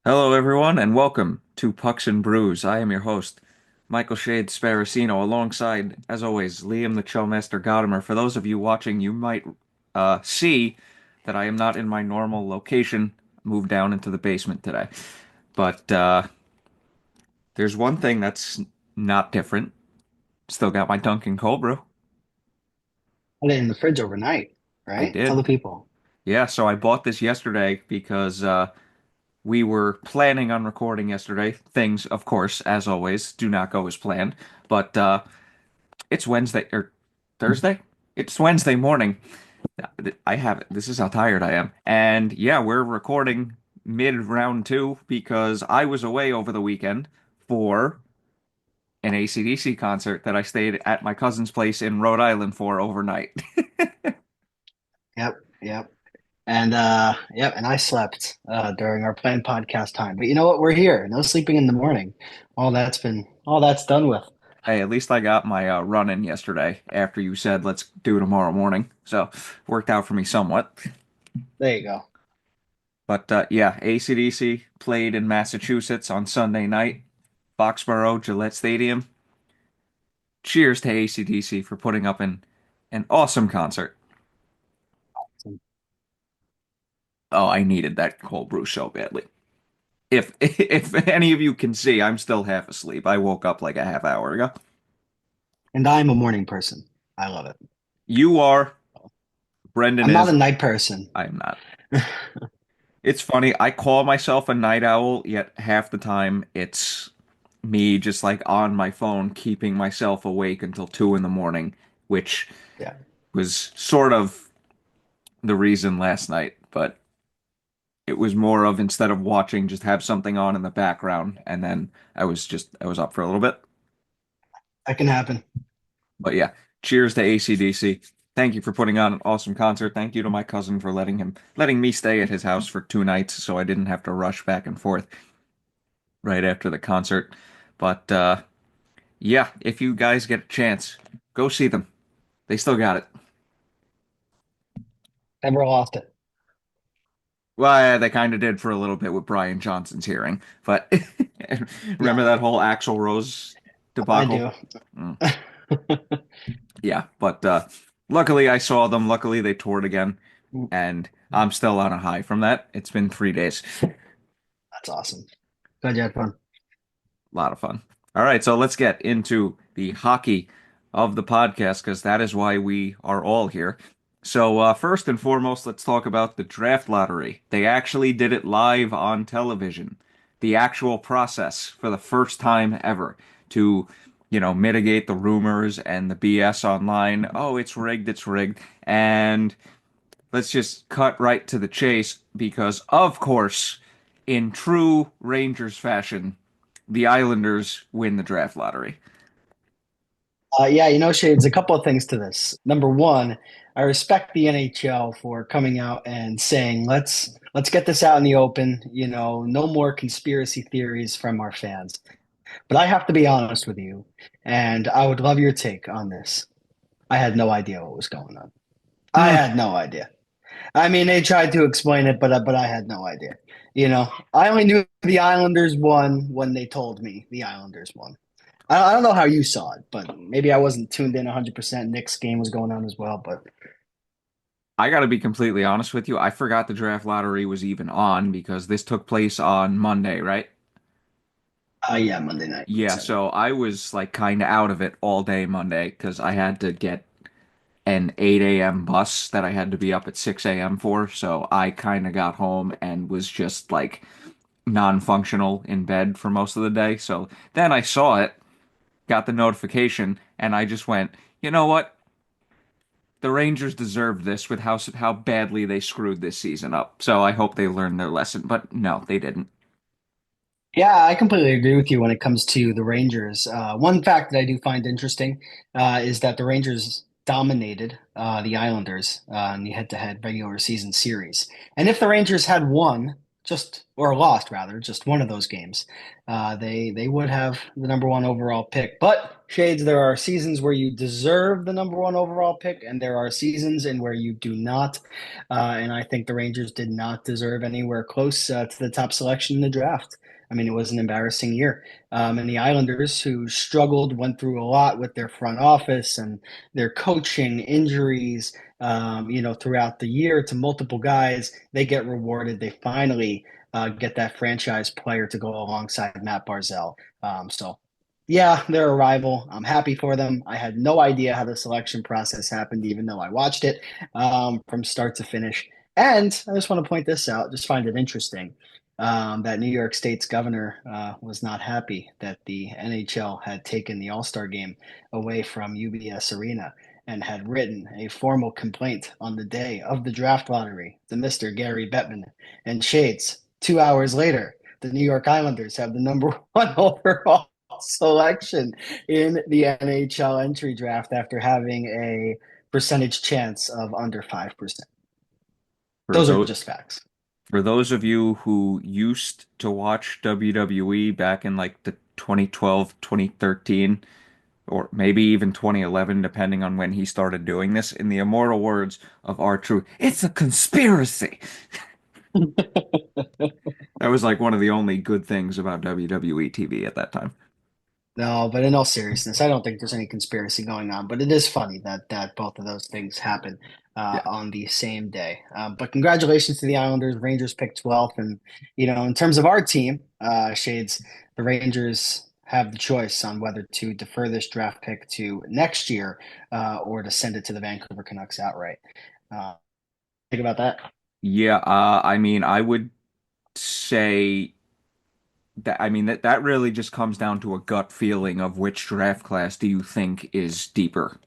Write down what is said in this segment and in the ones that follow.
Hello, everyone, and welcome to Pucks and Brews. I am your host, Michael Shade Sparacino, alongside, as always, Liam the Chillmaster Godimer. For those of you watching, you might see that I am not in my normal location, moved down into the basement today. But there's one thing that's not different. Still got my Dunkin' cold brew. Put it in the fridge overnight, I right? Tell did. the people. Yeah, so I bought this yesterday because we were planning on recording yesterday. Things, of course, as always, do not go as planned. But it's Wednesday or Thursday. It's Wednesday morning. I have it. This is how tired I am. And yeah, we're recording mid round two because I was away over the weekend for an AC/DC concert that I stayed at my cousin's place in Rhode Island for overnight. Yep, yep. And I slept during our planned podcast time. But you know what? We're here. No sleeping in the morning. All that's done with. Hey, at least I got my run in yesterday after you said let's do tomorrow morning. So worked out for me somewhat. There you go. But yeah, AC/DC played in Massachusetts on Sunday night, Foxborough, Gillette Stadium. Cheers to AC/DC for putting up an awesome concert. Oh, I needed that cold brew so badly. If any of you can see, I'm still half asleep. I woke up like a half hour ago. And I'm a morning person. I love it. You are, Brendan I'm not is, a night person. I am not. It's funny, I call myself a night owl, yet half the time it's me just like on my phone keeping myself awake until 2 in the morning, which Yeah. was sort of the reason last night, but it was more of instead of watching, just have something on in the background, and then I was up for a little bit. That can happen. But yeah, cheers to AC/DC. Thank you for putting on an awesome concert. Thank you to my cousin for letting me stay at his house for 2 nights so I didn't have to rush back and forth right after the concert. But yeah, if you guys get a chance, go see them. They still got it. Never lost it. Well, yeah, they kind of did for a little bit with Brian Johnson's hearing, but remember Yeah, that whole Axl Rose I debacle? do. Mm. Yeah, but luckily I saw them. Luckily they toured again, and I'm still on a high from that. It's been 3 days. A That's awesome. Glad you had fun. lot of fun. All right, so let's get into the hockey of the podcast because that is why we are all here. So first and foremost, let's talk about the draft lottery. They actually did it live on television. The actual process for the first time ever to, mitigate the rumors and the BS online. Oh, it's rigged, it's rigged. And let's just cut right to the chase because, of course, in true Rangers fashion, the Islanders win the draft lottery. Yeah, Shades, a couple of things to this. Number one, I respect the NHL for coming out and saying, let's get this out in the open, no more conspiracy theories from our fans. But I have to be honest with you, and I would love your take on this. I had no idea what was going on. I Hmm. had no idea. I mean, they tried to explain it, but I had no idea. I only knew the Islanders won when they told me the Islanders won. I don't know how you saw it, but maybe I wasn't tuned in 100%. Nick's game was going on as well, but I got to be completely honest with you. I forgot the draft lottery was even on because this took place on Monday, right? yeah, Monday night, Yeah, 7. so I was like kind of out of it all day Monday because I had to get an 8 a.m. bus that I had to be up at 6 a.m. for. So I kind of got home and was just like non-functional in bed for most of the day. So then I saw it, got the notification, and I just went, you know what? The Rangers deserved this with how badly they screwed this season up. So I hope they learned their lesson. But no, they didn't. Yeah, I completely agree with you when it comes to the Rangers. One fact that I do find interesting is that the Rangers dominated the Islanders in the head-to-head regular season series. And if the Rangers had won, just or lost rather, just one of those games, they would have the number one overall pick. But Shades, there are seasons where you deserve the number one overall pick, and there are seasons in where you do not. And I think the Rangers did not deserve anywhere close to the top selection in the draft. I mean, it was an embarrassing year. And the Islanders, who struggled, went through a lot with their front office and their coaching, injuries, throughout the year to multiple guys. They get rewarded. They finally get that franchise player to go alongside Matt Barzell. Yeah, they're a rival. I'm happy for them. I had no idea how the selection process happened, even though I watched it from start to finish. And I just want to point this out, just find it interesting that New York State's governor was not happy that the NHL had taken the All Star game away from UBS Arena and had written a formal complaint on the day of the draft lottery to Mr. Gary Bettman and Shades. 2 hours later, the New York Islanders have the number one overall selection in the NHL entry draft after having a percentage chance of under 5%. For Those are those just facts. for those of you who used to watch WWE back in like the 2012, 2013, or maybe even 2011, depending on when he started doing this, in the immortal words of R-Truth, it's a conspiracy. That was like one of the only good things about WWE TV at that time. No, but in all seriousness, I don't think there's any conspiracy going on. But it is funny that both of those things happen Yeah. on the same day. But congratulations to the Islanders. Rangers picked 12th, and in terms of our team, Shades, the Rangers have the choice on whether to defer this draft pick to next year or to send it to the Vancouver Canucks outright. Uh, think about that. Yeah, I mean, I would say that I mean that really just comes down to a gut feeling of which draft class do you think is deeper.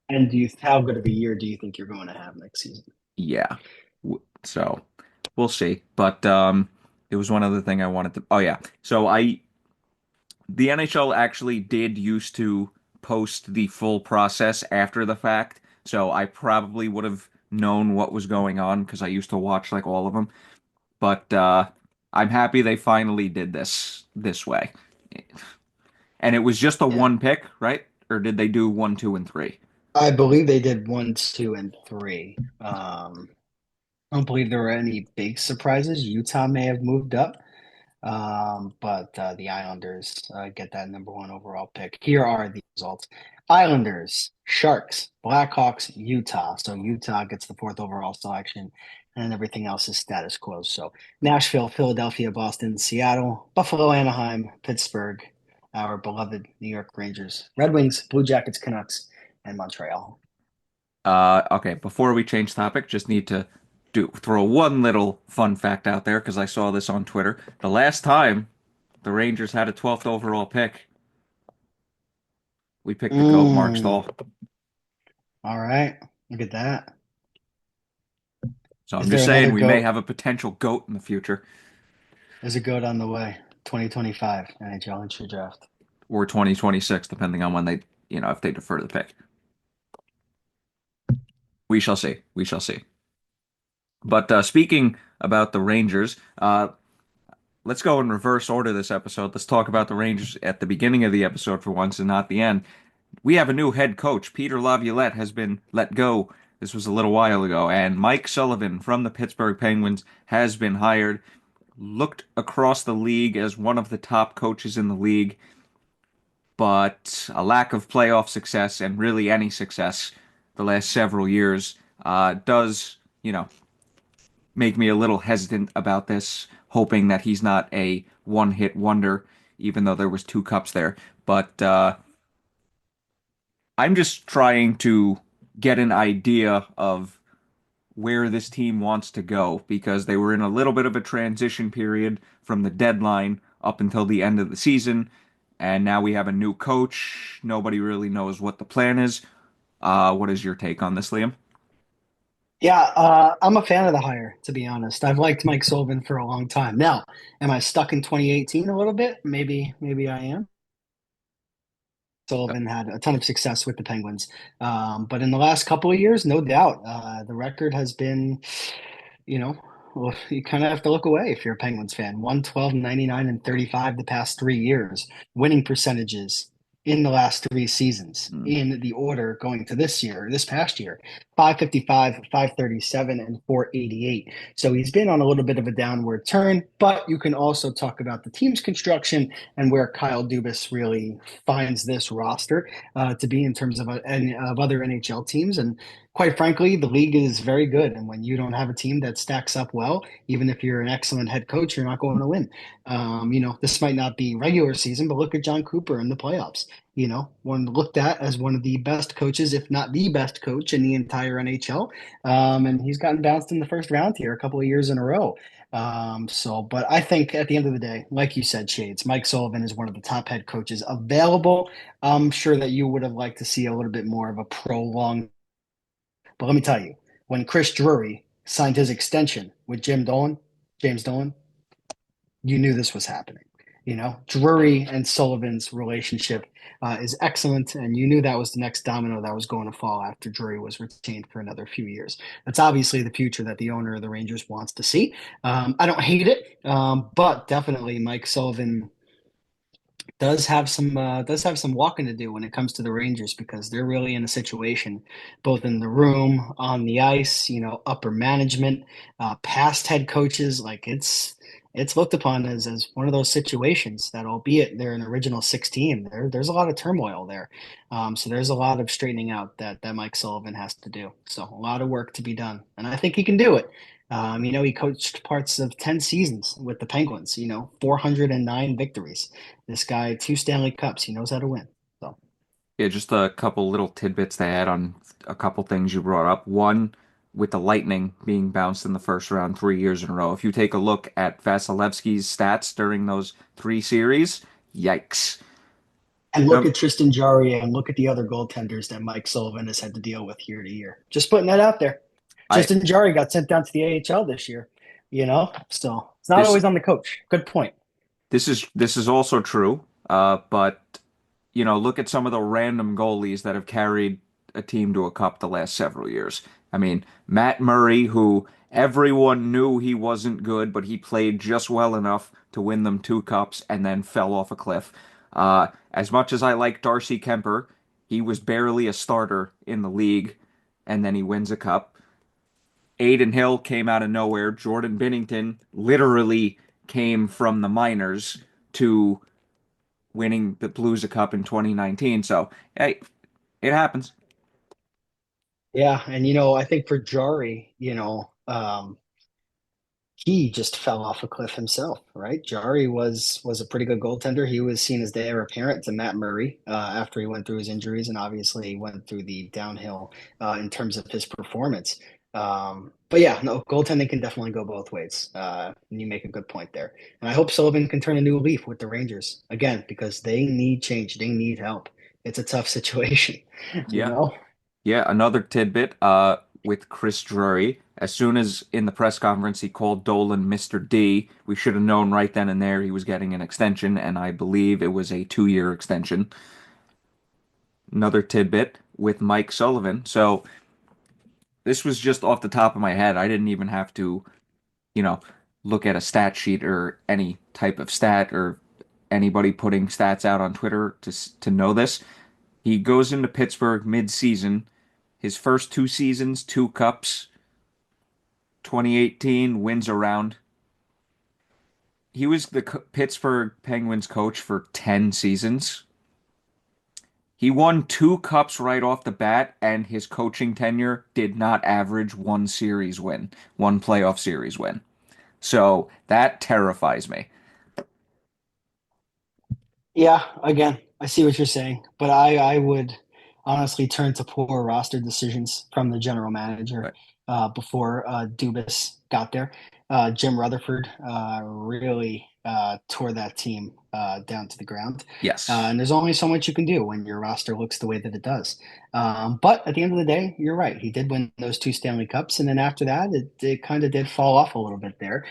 And how good of a year do you think you're going to have next season? Yeah. So we'll see. But there was one other thing I wanted to. Oh yeah. So the NHL actually did used to post the full process after the fact. So I probably would have known what was going on because I used to watch like all of them. But I'm happy they finally did this way. And it was just a Yeah. one pick, right? Or did they do one, two, and three? I believe they did one, two, and three. I don't believe there were any big surprises. Utah may have moved up, but the Islanders get that number one overall pick. Here are the results: Islanders, Sharks, Blackhawks, Utah. So Utah gets the fourth overall selection, and everything else is status quo. So Nashville, Philadelphia, Boston, Seattle, Buffalo, Anaheim, Pittsburgh, our beloved New York Rangers, Red Wings, Blue Jackets, Canucks, and Montreal. Okay, before we change topic, just need to do throw one little fun fact out there because I saw this on Twitter. The last time the Rangers had a 12th overall pick, we picked the GOAT, Mark Mm, Stahl. all right, look at that. So I'm Is just there saying another we may goat? have a potential GOAT in the future, There's a goat on the way. 2025 NHL entry draft. or 2026, depending on when if they defer the pick. We shall see. We shall see. But speaking about the Rangers, let's go in reverse order this episode. Let's talk about the Rangers at the beginning of the episode for once and not the end. We have a new head coach. Peter Laviolette has been let go. This was a little while ago. And Mike Sullivan from the Pittsburgh Penguins has been hired. Looked across the league as one of the top coaches in the league, but a lack of playoff success and really any success the last several years does, make me a little hesitant about this, hoping that he's not a one-hit wonder, even though there was two cups there. But I'm just trying to get an idea of where this team wants to go because they were in a little bit of a transition period from the deadline up until the end of the season. And now we have a new coach. Nobody really knows what the plan is. What is your take on this, Liam? Yeah, I'm a fan of the hire, to be honest. I've liked Mike Sullivan for a long time. Now, am I stuck in 2018 a little bit? Maybe I am. Sullivan had a ton of success with the Penguins. But in the last couple of years, no doubt, the record has been, you know, Well, you kind of have to look away if you're a Penguins fan. 112, 99, and 35 the past 3 years. Winning percentages in the last three seasons Hmm. in the order going to this past year. 555, 537, and 488. So he's been on a little bit of a downward turn, but you can also talk about the team's construction and where Kyle Dubas really finds this roster to be in terms of other NHL teams. And quite frankly, the league is very good. And when you don't have a team that stacks up well, even if you're an excellent head coach, you're not going to win. This might not be regular season, but look at John Cooper in the playoffs. One looked at as one of the best coaches, if not the best coach in the entire NHL. And he's gotten bounced in the first round here a couple of years in a row. But I think at the end of the day, like you said, Shades, Mike Sullivan is one of the top head coaches available. I'm sure that you would have liked to see a little bit more of a prolonged. But let me tell you, when Chris Drury signed his extension with James Dolan, you knew this was happening. Drury and Sullivan's relationship is excellent, and you knew that was the next domino that was going to fall after Drury was retained for another few years. That's obviously the future that the owner of the Rangers wants to see. I don't hate it, but definitely Mike Sullivan does have some walking to do when it comes to the Rangers because they're really in a situation, both in the room, on the ice, upper management, past head coaches. Like it's looked upon as one of those situations that, albeit they're an original 16, there's a lot of turmoil there. So there's a lot of straightening out that Mike Sullivan has to do. So a lot of work to be done, and I think he can do it. He coached parts of 10 seasons with the Penguins, 409 victories. This guy, two Stanley Cups. He knows how to win. So, Yeah, just a couple little tidbits to add on a couple things you brought up. One, with the Lightning being bounced in the first round 3 years in a row. If you take a look at Vasilevsky's stats during those three series, yikes. and look Um, at Tristan Jarry and look at the other goaltenders that Mike Sullivan has had to deal with year to year. Just putting that out there. I Tristan Jarry got sent down to the AHL this year, so it's not this always on the coach. Good point. this is also true. But look at some of the random goalies that have carried a team to a cup the last several years. I mean, Matt Murray, who everyone knew he wasn't good, but he played just well enough to win them two cups and then fell off a cliff. As much as I like Darcy Kemper, he was barely a starter in the league, and then he wins a cup. Aiden Hill came out of nowhere. Jordan Binnington literally came from the minors to winning the Blues a cup in 2019. So, hey, it happens. Yeah, and I think for Jarry, he just fell off a cliff himself, right? Jari was a pretty good goaltender. He was seen as the heir apparent to Matt Murray after he went through his injuries, and obviously he went through the downhill in terms of his performance. But yeah, no, goaltending can definitely go both ways. And you make a good point there. And I hope Sullivan can turn a new leaf with the Rangers again because they need change. They need help. It's a tough situation, you Yeah. know? Yeah, another tidbit with Chris Drury. As soon as in the press conference he called Dolan Mr. D, we should have known right then and there he was getting an extension, and I believe it was a 2 year extension. Another tidbit with Mike Sullivan. So this was just off the top of my head. I didn't even have to, you know, look at a stat sheet or any type of stat or anybody putting stats out on Twitter to know this. He goes into Pittsburgh mid-season. His first two seasons, two cups. 2018 wins a round. He was the Pittsburgh Penguins coach for 10 seasons. He won two cups right off the bat, and his coaching tenure did not average one series win, one playoff series win. So that terrifies me. Yeah, again, I see what you're saying, but I would honestly turn to poor roster decisions from the general manager But before Dubas got there. Jim Rutherford really tore that team down to the ground. yes. And there's only so much you can do when your roster looks the way that it does. But at the end of the day, you're right. He did win those two Stanley Cups. And then after that, it kind of did fall off a little bit there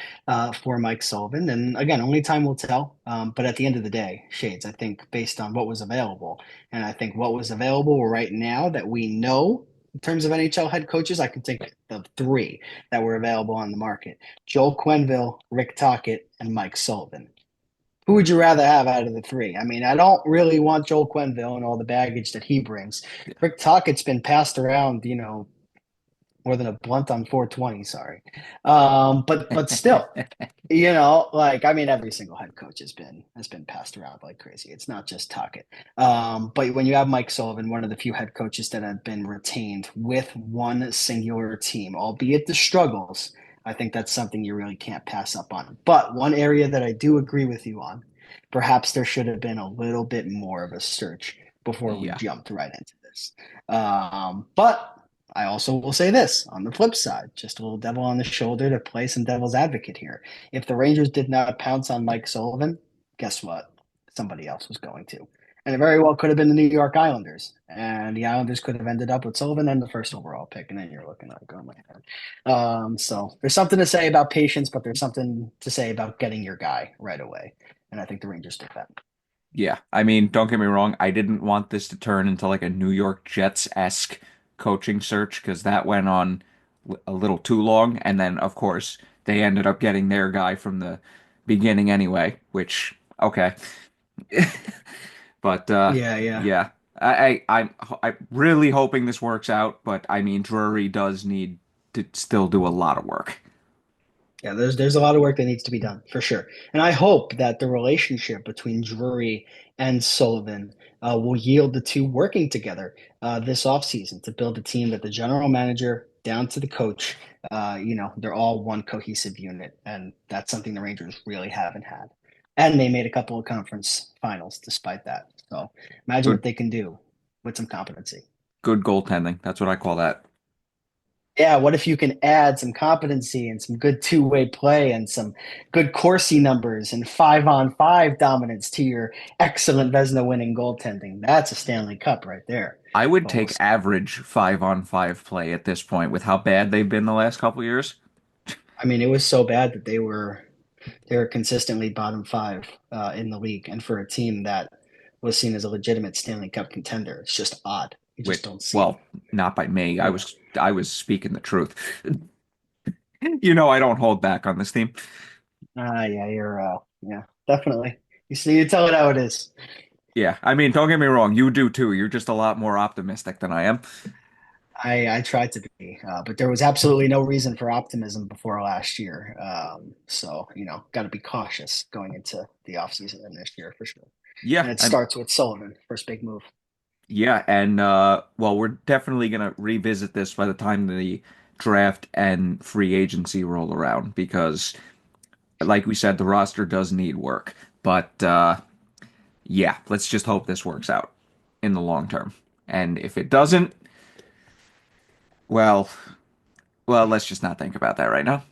for Mike Sullivan. And again, only time will tell. But at the end of the day, Shades, I think based on what was available, and I think what was available right now that we know. In terms of NHL head coaches, I can think of three that were available on the market: Joel Quenneville, Rick Tocchet, and Mike Sullivan. Who would you rather have out of the three? I mean, I don't really want Joel Quenneville and all the baggage that he brings. Rick Tocchet's been passed around, more than a blunt on 420. Sorry, but still, like I mean, every single head coach has been passed around like crazy. It's not just Tocchet. But when you have Mike Sullivan, one of the few head coaches that have been retained with one singular team, albeit the struggles, I think that's something you really can't pass up on. But one area that I do agree with you on, perhaps there should have been a little bit more of a search before we Yeah. jumped right into this. But I also will say this on the flip side, just a little devil on the shoulder to play some devil's advocate here. If the Rangers did not pounce on Mike Sullivan, guess what? Somebody else was going to. And it very well could have been the New York Islanders. And the Islanders could have ended up with Sullivan and the first overall pick. And then you're looking like, oh my God. So there's something to say about patience, but there's something to say about getting your guy right away. And I think the Rangers did that. Yeah. I mean, don't get me wrong. I didn't want this to turn into like a New York Jets-esque coaching search because that went on a little too long. And then, of course, they ended up getting their guy from the beginning anyway, which, okay. But Yeah, yeah. yeah, I'm really hoping this works out. But I mean, Drury does need to still do a lot of work. Yeah, there's a lot of work that needs to be done for sure, and I hope that the relationship between Drury and Sullivan will yield the two working together this offseason to build a team that the general manager down to the coach, they're all one cohesive unit, and that's something the Rangers really haven't had. And they made a couple of conference finals despite that. So imagine what Good, they can do with some competency. good goaltending. That's what I call that. Yeah, what if you can add some competency and some good two-way play and some good Corsi numbers and 5-on-5 dominance to your excellent Vezina winning goaltending? That's a Stanley Cup right there, I would take folks. average 5-on-5 play at this point with how bad they've been the last couple years. I mean, it was so bad that they were consistently bottom five in the league, and for a team that was seen as a legitimate Stanley Cup contender, it's just odd. You just Which, don't see, well, not by me. I you know. was I was speaking the truth. I don't hold back on this team. Yeah, yeah, definitely. You see, you tell it how it is. Yeah, I mean, don't get me wrong, you do too. You're just a lot more optimistic than I am. I tried to be, but there was absolutely no reason for optimism before last year. So, got to be cautious going into the offseason and this year for sure. Yeah, And it and starts with Sullivan, first big move. yeah, and well, we're definitely gonna revisit this by the time the draft and free agency roll around because, like we said, the roster does need work. But yeah, let's just hope this works out in the long term. And if it doesn't, well, let's just not think about that right now.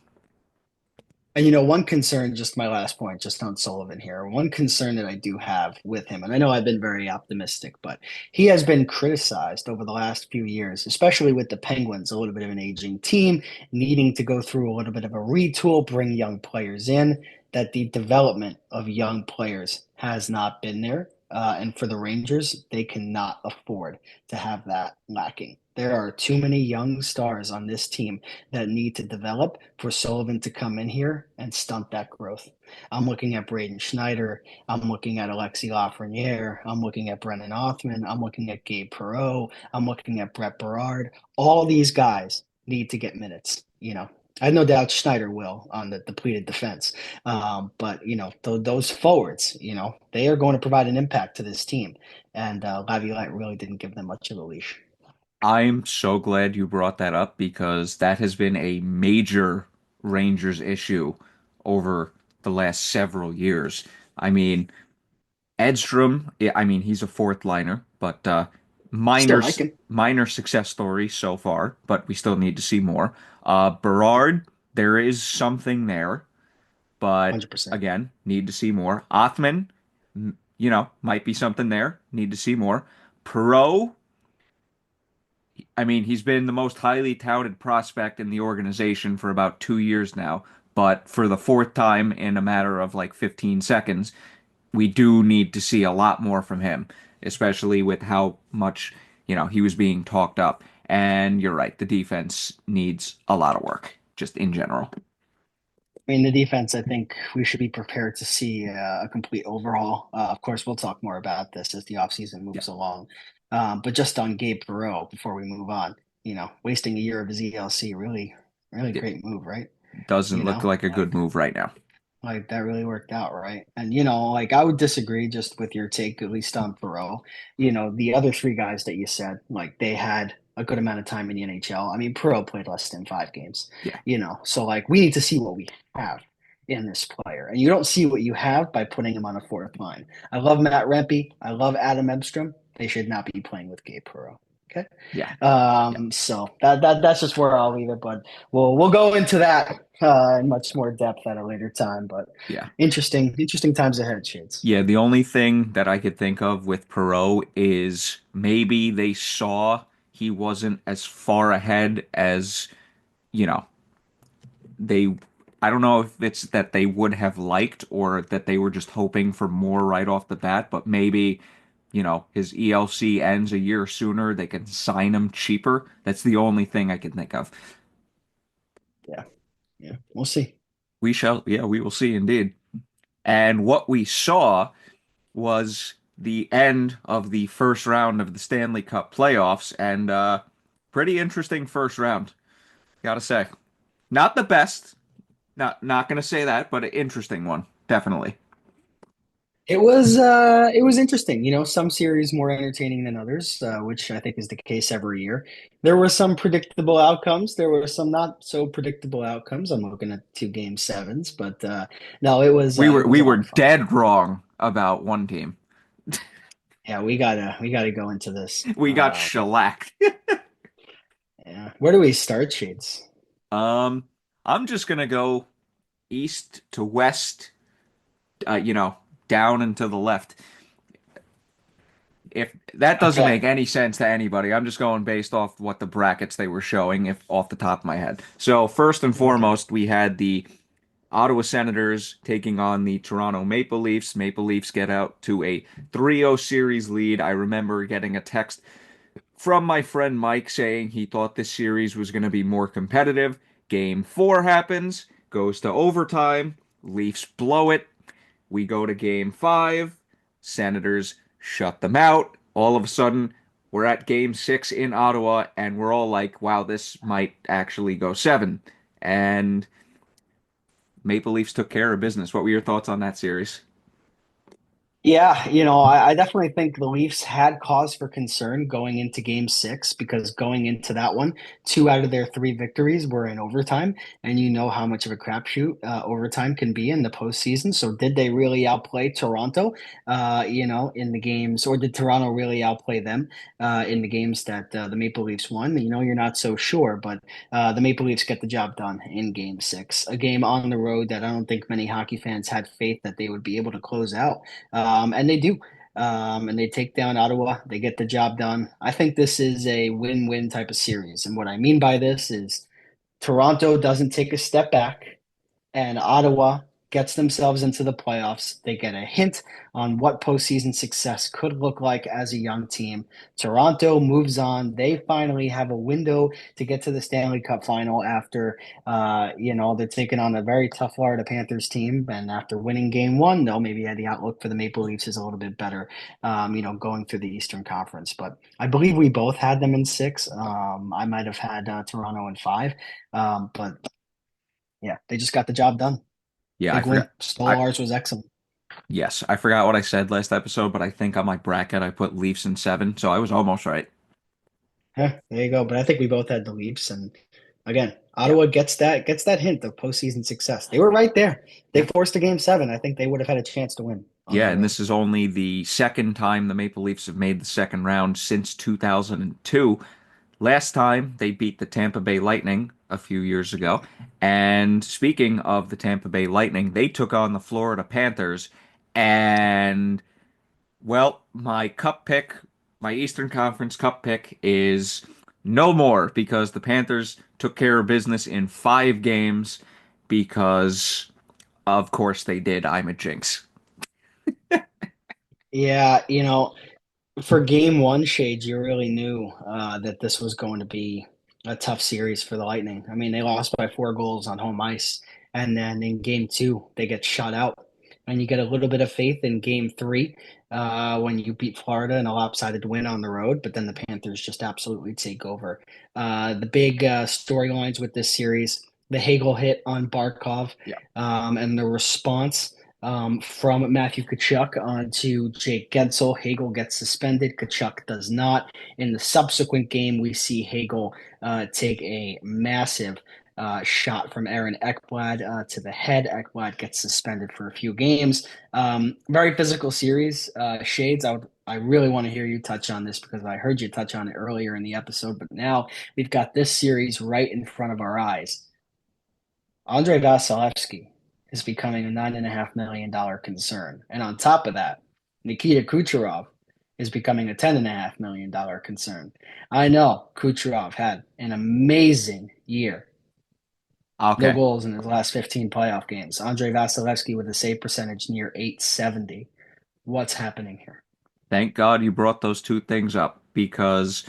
And one concern, just my last point, just on Sullivan here. One concern that I do have with him, and I know I've been very optimistic, but he has been criticized over the last few years, especially with the Penguins, a little bit of an aging team, needing to go through a little bit of a retool, bring young players in, that the development of young players has not been there. And for the Rangers, they cannot afford to have that lacking. There are too many young stars on this team that need to develop for Sullivan to come in here and stunt that growth. I'm looking at Braden Schneider. I'm looking at Alexi Lafreniere. I'm looking at Brennan Othman. I'm looking at Gabe Perreault. I'm looking at Brett Berard. All these guys need to get minutes. I have no doubt Schneider will on the depleted defense. But those forwards, they are going to provide an impact to this team. And Laviolette really didn't give them much of a leash. I'm so glad you brought that up because that has been a major Rangers issue over the last several years. I mean, Edstrom, yeah, I mean, he's a fourth liner, but Still minor like him, minor success story so far, but we still need to see more. Berard, there is something there, but 100%. again, need to see more. Othman, might be something there, need to see more. Perot, I mean, he's been the most highly touted prospect in the organization for about 2 years now, but for the fourth time in a matter of like 15 seconds, we do need to see a lot more from him, especially with how much, he was being talked up. And you're right, the defense needs a lot of work, just in general. I mean, the defense, I think we should be prepared to see a complete overhaul. Of course, we'll talk more about this as the offseason Yeah, moves along. But just on Gabe Perreault, before we move on, wasting a year of his ELC, really, really it great move, right? doesn't You look know, like a good move right now. like that really worked out, right? And like I would disagree just with your take, at least on Perot. The other three guys that you said, like they had a good amount of time in the NHL. I mean, Perot played less than 5 games, Yeah, so like we need to see what we have in this player. And you don't see what you have by putting him on a fourth line. I love Matt Rempe. I love Adam Ebstrom. They should not be playing with Gabe Perot. Okay. yeah, yeah, So that's just where I'll leave it, but we'll go into that in much more depth at a later time. But yeah. interesting times ahead, Shades. Yeah, the only thing that I could think of with Perot is maybe they saw he wasn't as far ahead as, you know, they I don't know if it's that they would have liked or that they were just hoping for more right off the bat, but maybe, his ELC ends a year sooner, they can sign him cheaper. That's the only thing I can think of. Yeah, yeah, we'll see. Yeah, we will see indeed. And what we saw was the end of the first round of the Stanley Cup playoffs, and pretty interesting first round, gotta say. Not the best, not gonna say that, but an interesting one, definitely. It was interesting. Some series more entertaining than others, which I think is the case every year. There were some predictable outcomes. There were some not so predictable outcomes. I'm looking at two game sevens, but no, it was We uh, were it was we a were lot of fun. dead wrong about one team. Yeah, we gotta go into this. We got shellacked. Yeah, where do we start, Shades? Um, I'm just gonna go east to west, uh, you know, down and to the left. If that doesn't Okay. make any sense to anybody, I'm just going based off what the brackets they were showing, if off the top of my head. So first and Okay. foremost, we had the Ottawa Senators taking on the Toronto Maple Leafs. Maple Leafs get out to a 3-0 series lead. I remember getting a text from my friend Mike saying he thought this series was going to be more competitive. Game 4 happens, goes to overtime. Leafs blow it. We go to game 5. Senators shut them out. All of a sudden, we're at game 6 in Ottawa, and we're all like, wow, this might actually go 7. And Maple Leafs took care of business. What were your thoughts on that series? Yeah, I definitely think the Leafs had cause for concern going into game six because going into that one, two out of their three victories were in overtime. And you know how much of a crapshoot overtime can be in the postseason. So, did they really outplay Toronto, in the games, or did Toronto really outplay them in the games that the Maple Leafs won? You're not so sure, but the Maple Leafs get the job done in game six, a game on the road that I don't think many hockey fans had faith that they would be able to close out. And they do. And they take down Ottawa. They get the job done. I think this is a win-win type of series. And what I mean by this is Toronto doesn't take a step back and Ottawa gets themselves into the playoffs. They get a hint on what postseason success could look like as a young team. Toronto moves on. They finally have a window to get to the Stanley Cup final after, they're taking on a very tough Florida Panthers team. And after winning game one, they'll maybe have the outlook for the Maple Leafs is a little bit better, going through the Eastern Conference. But I believe we both had them in six. I might have had Toronto in five. But yeah, they just got the job done. Yeah, I Big win. forgot. I Stolarz was excellent. Yes, I forgot what I said last episode, but I think on my bracket I put Leafs in 7, so I was almost right. Yeah, there you go. But I think we both had the Leafs, and again, Yeah, Ottawa gets that hint of postseason success. They were right there. They yeah, forced a game seven. I think they would have had a chance to win on yeah. the And road. this is only the second time the Maple Leafs have made the second round since 2002. Last time they beat the Tampa Bay Lightning a few years ago. And speaking of the Tampa Bay Lightning, they took on the Florida Panthers. And, well, my Eastern Conference cup pick is no more because the Panthers took care of business in 5 games because, of course, they did. I'm a jinx. Yeah, for game one, Shades, you really knew that this was going to be a tough series for the Lightning. I mean, they lost by 4 goals on home ice, and then in game two, they get shut out. And you get a little bit of faith in game three when you beat Florida in a lopsided win on the road, but then the Panthers just absolutely take over. The big storylines with this series, the Hagel hit on Barkov, Yeah. and the response from Matthew Tkachuk onto Jake Gensel. Hagel gets suspended. Tkachuk does not. In the subsequent game, we see Hagel take a massive shot from Aaron Ekblad to the head. Ekblad gets suspended for a few games. Very physical series. Shades, I really want to hear you touch on this because I heard you touch on it earlier in the episode, but now we've got this series right in front of our eyes. Andrei Vasilevsky is becoming a $9.5 million concern. And on top of that, Nikita Kucherov is becoming a $10.5 million concern. I know Kucherov had an amazing year. No Okay. goals in his last 15 playoff games. Andrei Vasilevsky with a save percentage near 870. What's happening here? Thank God you brought those two things up because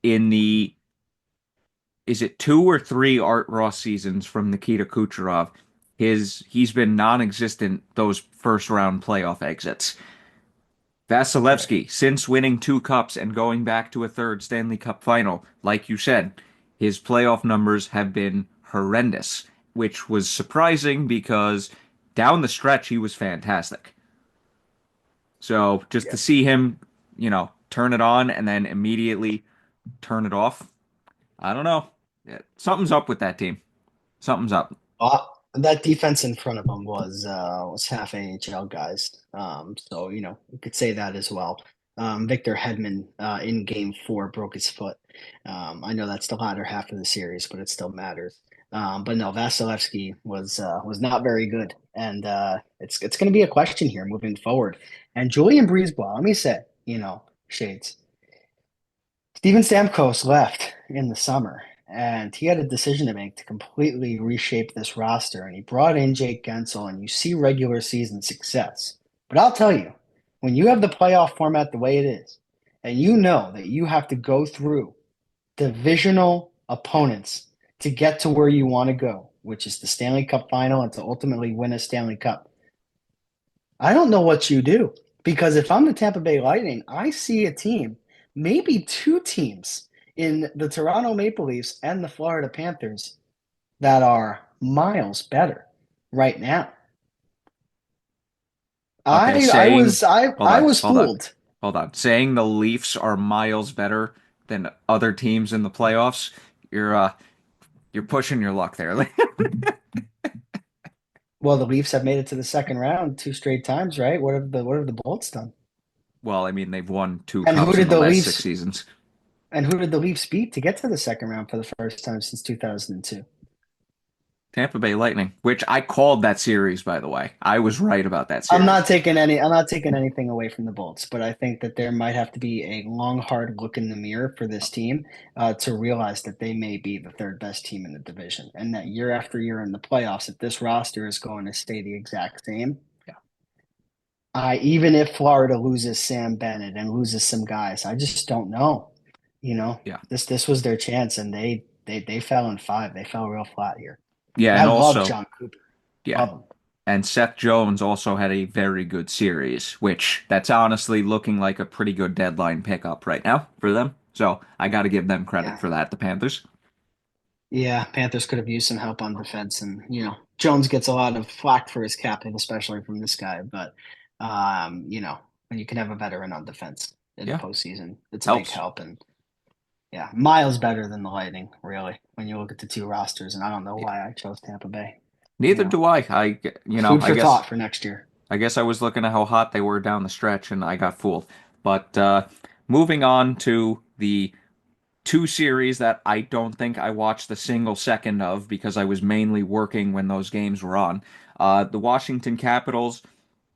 in the is it 2 or 3 Art Ross seasons from Nikita Kucherov, he's been non-existent those first round playoff exits. Right. Vasilevsky, since winning 2 cups and going back to a third Stanley Cup final, like you said, his playoff numbers have been horrendous, which was surprising because down the stretch he was fantastic. So just to Yeah. see him, turn it on and then immediately turn it off, I don't know. Yeah, something's up with that team. Something's up. That defense in front of him was half AHL guys. So you could say that as well. Victor Hedman in game four broke his foot. I know that's the latter half of the series, but it still matters. But no, Vasilevsky was not very good, and it's going to be a question here moving forward. And Julian Breezeball, let me say, Shades. Steven Stamkos left in the summer, and he had a decision to make to completely reshape this roster. And he brought in Jake Gensel, and you see regular season success. But I'll tell you, when you have the playoff format the way it is, and you know that you have to go through divisional opponents to get to where you want to go, which is the Stanley Cup final and to ultimately win a Stanley Cup. I don't know what you do because if I'm the Tampa Bay Lightning, I see a team, maybe two teams in the Toronto Maple Leafs and the Florida Panthers that are miles better right now. Okay, I I saying, was I hold I on, was hold on, fooled. hold on. Saying the Leafs are miles better than other teams in the playoffs, you're uh you're pushing your luck there. Well, the Leafs have made it to the second round 2 straight times, right? What have the Bolts done? Well, I mean, they've won two And who cups in did the the last six Leafs seasons. and who did the Leafs beat to get to the second round for the first time since 2002? Tampa Bay Lightning, which I called that series, by the way. I was right about that I'm series. not taking anything away from the Bolts, but I think that there might have to be a long, hard look in the mirror for this team to realize that they may be the third best team in the division, and that year after year in the playoffs, if this roster is going to stay the exact same, Yeah, even if Florida loses Sam Bennett and loses some guys, I just don't know. yeah, This was their chance, and they fell in five. They fell real flat here. yeah, And I and love also, John Cooper, yeah, love him. and Seth Jones also had a very good series, which that's honestly looking like a pretty good deadline pickup right now for them. So I got to give them credit Yeah. for that, the Panthers. Yeah, Panthers could have used some help on defense, and Jones gets a lot of flack for his captain, especially from this guy. But when you can have a veteran on defense in the Yeah, postseason, it's a big helps. help. And yeah, miles better than the Lightning, really, when you look at the two rosters. And I don't know Yeah. why I chose Tampa Bay. Neither do I. Food for thought for next year. I guess I was looking at how hot they were down the stretch and I got fooled. But moving on to the two series that I don't think I watched a single second of because I was mainly working when those games were on. The Washington Capitals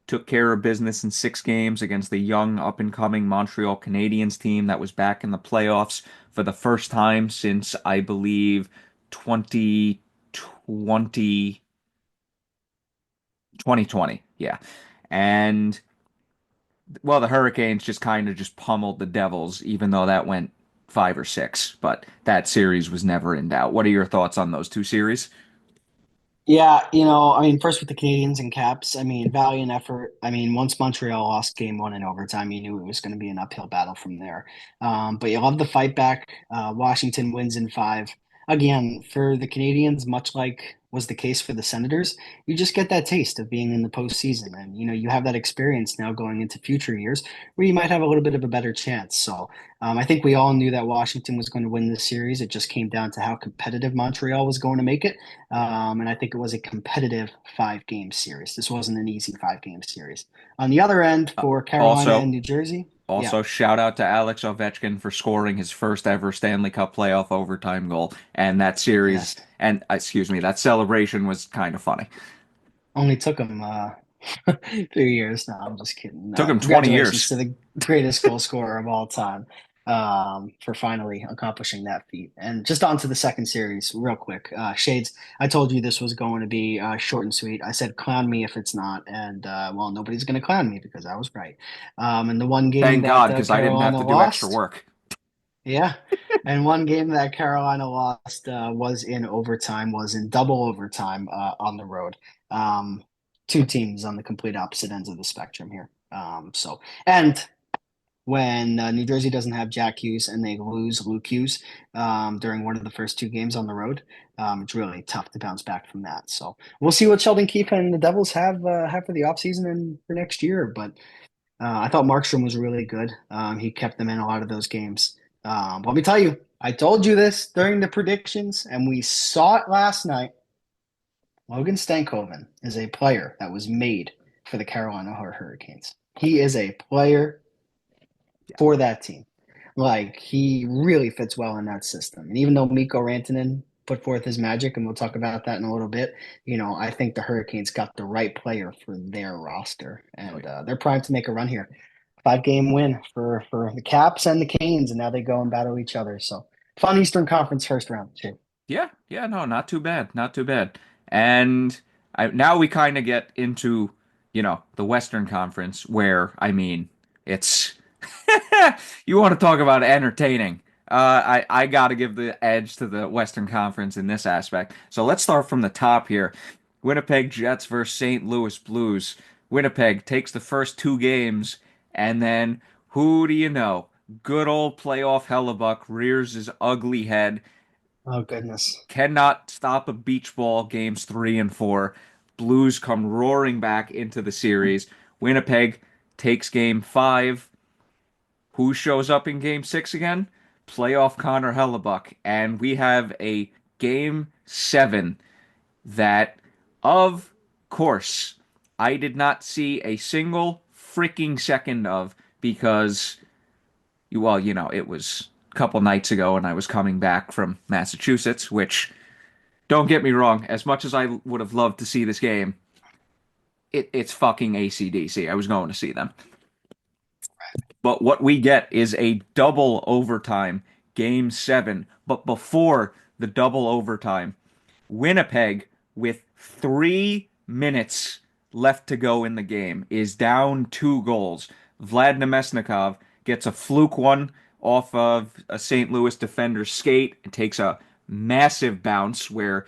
took care of business in 6 games against the young, up and coming Montreal Canadiens team that was back in the playoffs for the first time since I believe 2020, 2020. Yeah. And well, the Hurricanes just kind of just pummeled the Devils, even though that went 5 or 6. But that series was never in doubt. What are your thoughts on those two series? Yeah, I mean, first with the Canadians and Caps, I mean, valiant effort. I mean, once Montreal lost game one in overtime, you knew it was going to be an uphill battle from there. But you love the fight back. Washington wins in five. Again, for the Canadians, much like was the case for the Senators, you just get that taste of being in the postseason. And, you have that experience now going into future years where you might have a little bit of a better chance. So I think we all knew that Washington was going to win this series. It just came down to how competitive Montreal was going to make it. And I think it was a competitive 5 game series. This wasn't an easy 5 game series. On the other end, Uh, for Carolina and also, New Jersey, yeah, also shout out to Alex Ovechkin for scoring his first ever Stanley Cup playoff overtime goal. And that series, yes, and excuse me, that celebration was kind of funny. only took him 3 years. No, I'm just kidding. Took him 20 Congratulations years. to the greatest goal scorer of all time for finally accomplishing that feat. And just on to the second series, real quick. Shades, I told you this was going to be short and sweet. I said, clown me if it's not. And well, nobody's going to clown me because I was right. And the one game Thank that God, because I didn't have Carolina to do extra lost, work. yeah. And one game that Carolina lost was in overtime, was in double overtime on the road. Um, Two teams on the complete opposite ends of the spectrum here. And when New Jersey doesn't have Jack Hughes and they lose Luke Hughes during one of the first 2 games on the road, it's really tough to bounce back from that. So we'll see what Sheldon Keefe and the Devils have for the offseason and for next year. But I thought Markstrom was really good. He kept them in a lot of those games. Let me tell you, I told you this during the predictions, and we saw it last night. Logan Stankoven is a player that was made for the Carolina Hurricanes. He is a player for that team. Like, he really fits well in that system. And even though Mikko Rantanen put forth his magic, and we'll talk about that in a little bit, I think the Hurricanes got the right player for their roster, Oh, and yeah. they're primed to make a run here. 5 game win for the Caps and the Canes, and now they go and battle each other. So fun Eastern Conference first round, Jake. Yeah, yeah, no, not too bad, not too bad. And now we kind of get into, the Western Conference where, I mean, it's you want to talk about entertaining. I got to give the edge to the Western Conference in this aspect. So let's start from the top here. Winnipeg Jets versus St. Louis Blues. Winnipeg takes the first 2 games, and then who do you know? Good old playoff Hellebuck rears his ugly head, Oh goodness. cannot stop a beach ball games 3 and 4. Blues come roaring back into the series. Winnipeg takes game 5. Who shows up in game 6 again? Playoff Connor Hellebuck. And we have a game 7 that, of course, I did not see a single freaking second of because, well, it was a couple nights ago and I was coming back from Massachusetts, which, don't get me wrong, as much as I would have loved to see this game, it's fucking AC/DC. I was going to see them. But what we get is a double overtime game 7. But before the double overtime, Winnipeg, with 3 minutes left to go in the game, is down 2 goals. Vlad Nemesnikov gets a fluke one off of a St. Louis defender's skate and takes a massive bounce where,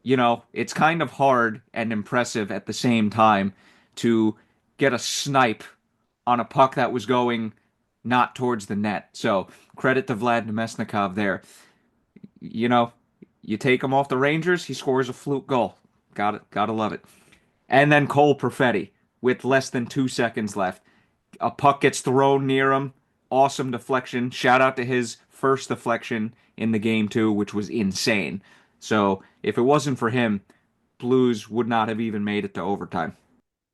it's kind of hard and impressive at the same time to get a snipe on a puck that was going not towards the net. So credit to Vlad Nemesnikov there. You know, you take him off the Rangers, he scores a fluke goal. Got it. Gotta love it. And then Cole Perfetti with less than 2 seconds left. A puck gets thrown near him. Awesome deflection. Shout out to his first deflection in the game too, which was insane. So if it wasn't for him, Blues would not have even made it to overtime.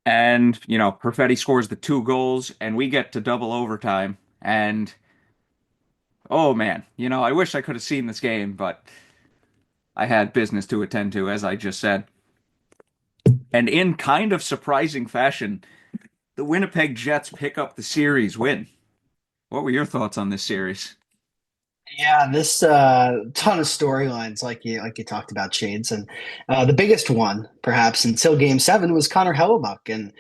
And, Perfetti scores the 2 goals, and we get to double overtime. And, oh man, I wish I could have seen this game, but I had business to attend to, as I just said. And in kind of surprising fashion, the Winnipeg Jets pick up the series win. What were your thoughts on this series? Yeah, this ton of storylines like you talked about, Shades, and the biggest one, perhaps until Game Seven, was Connor Hellebuck, and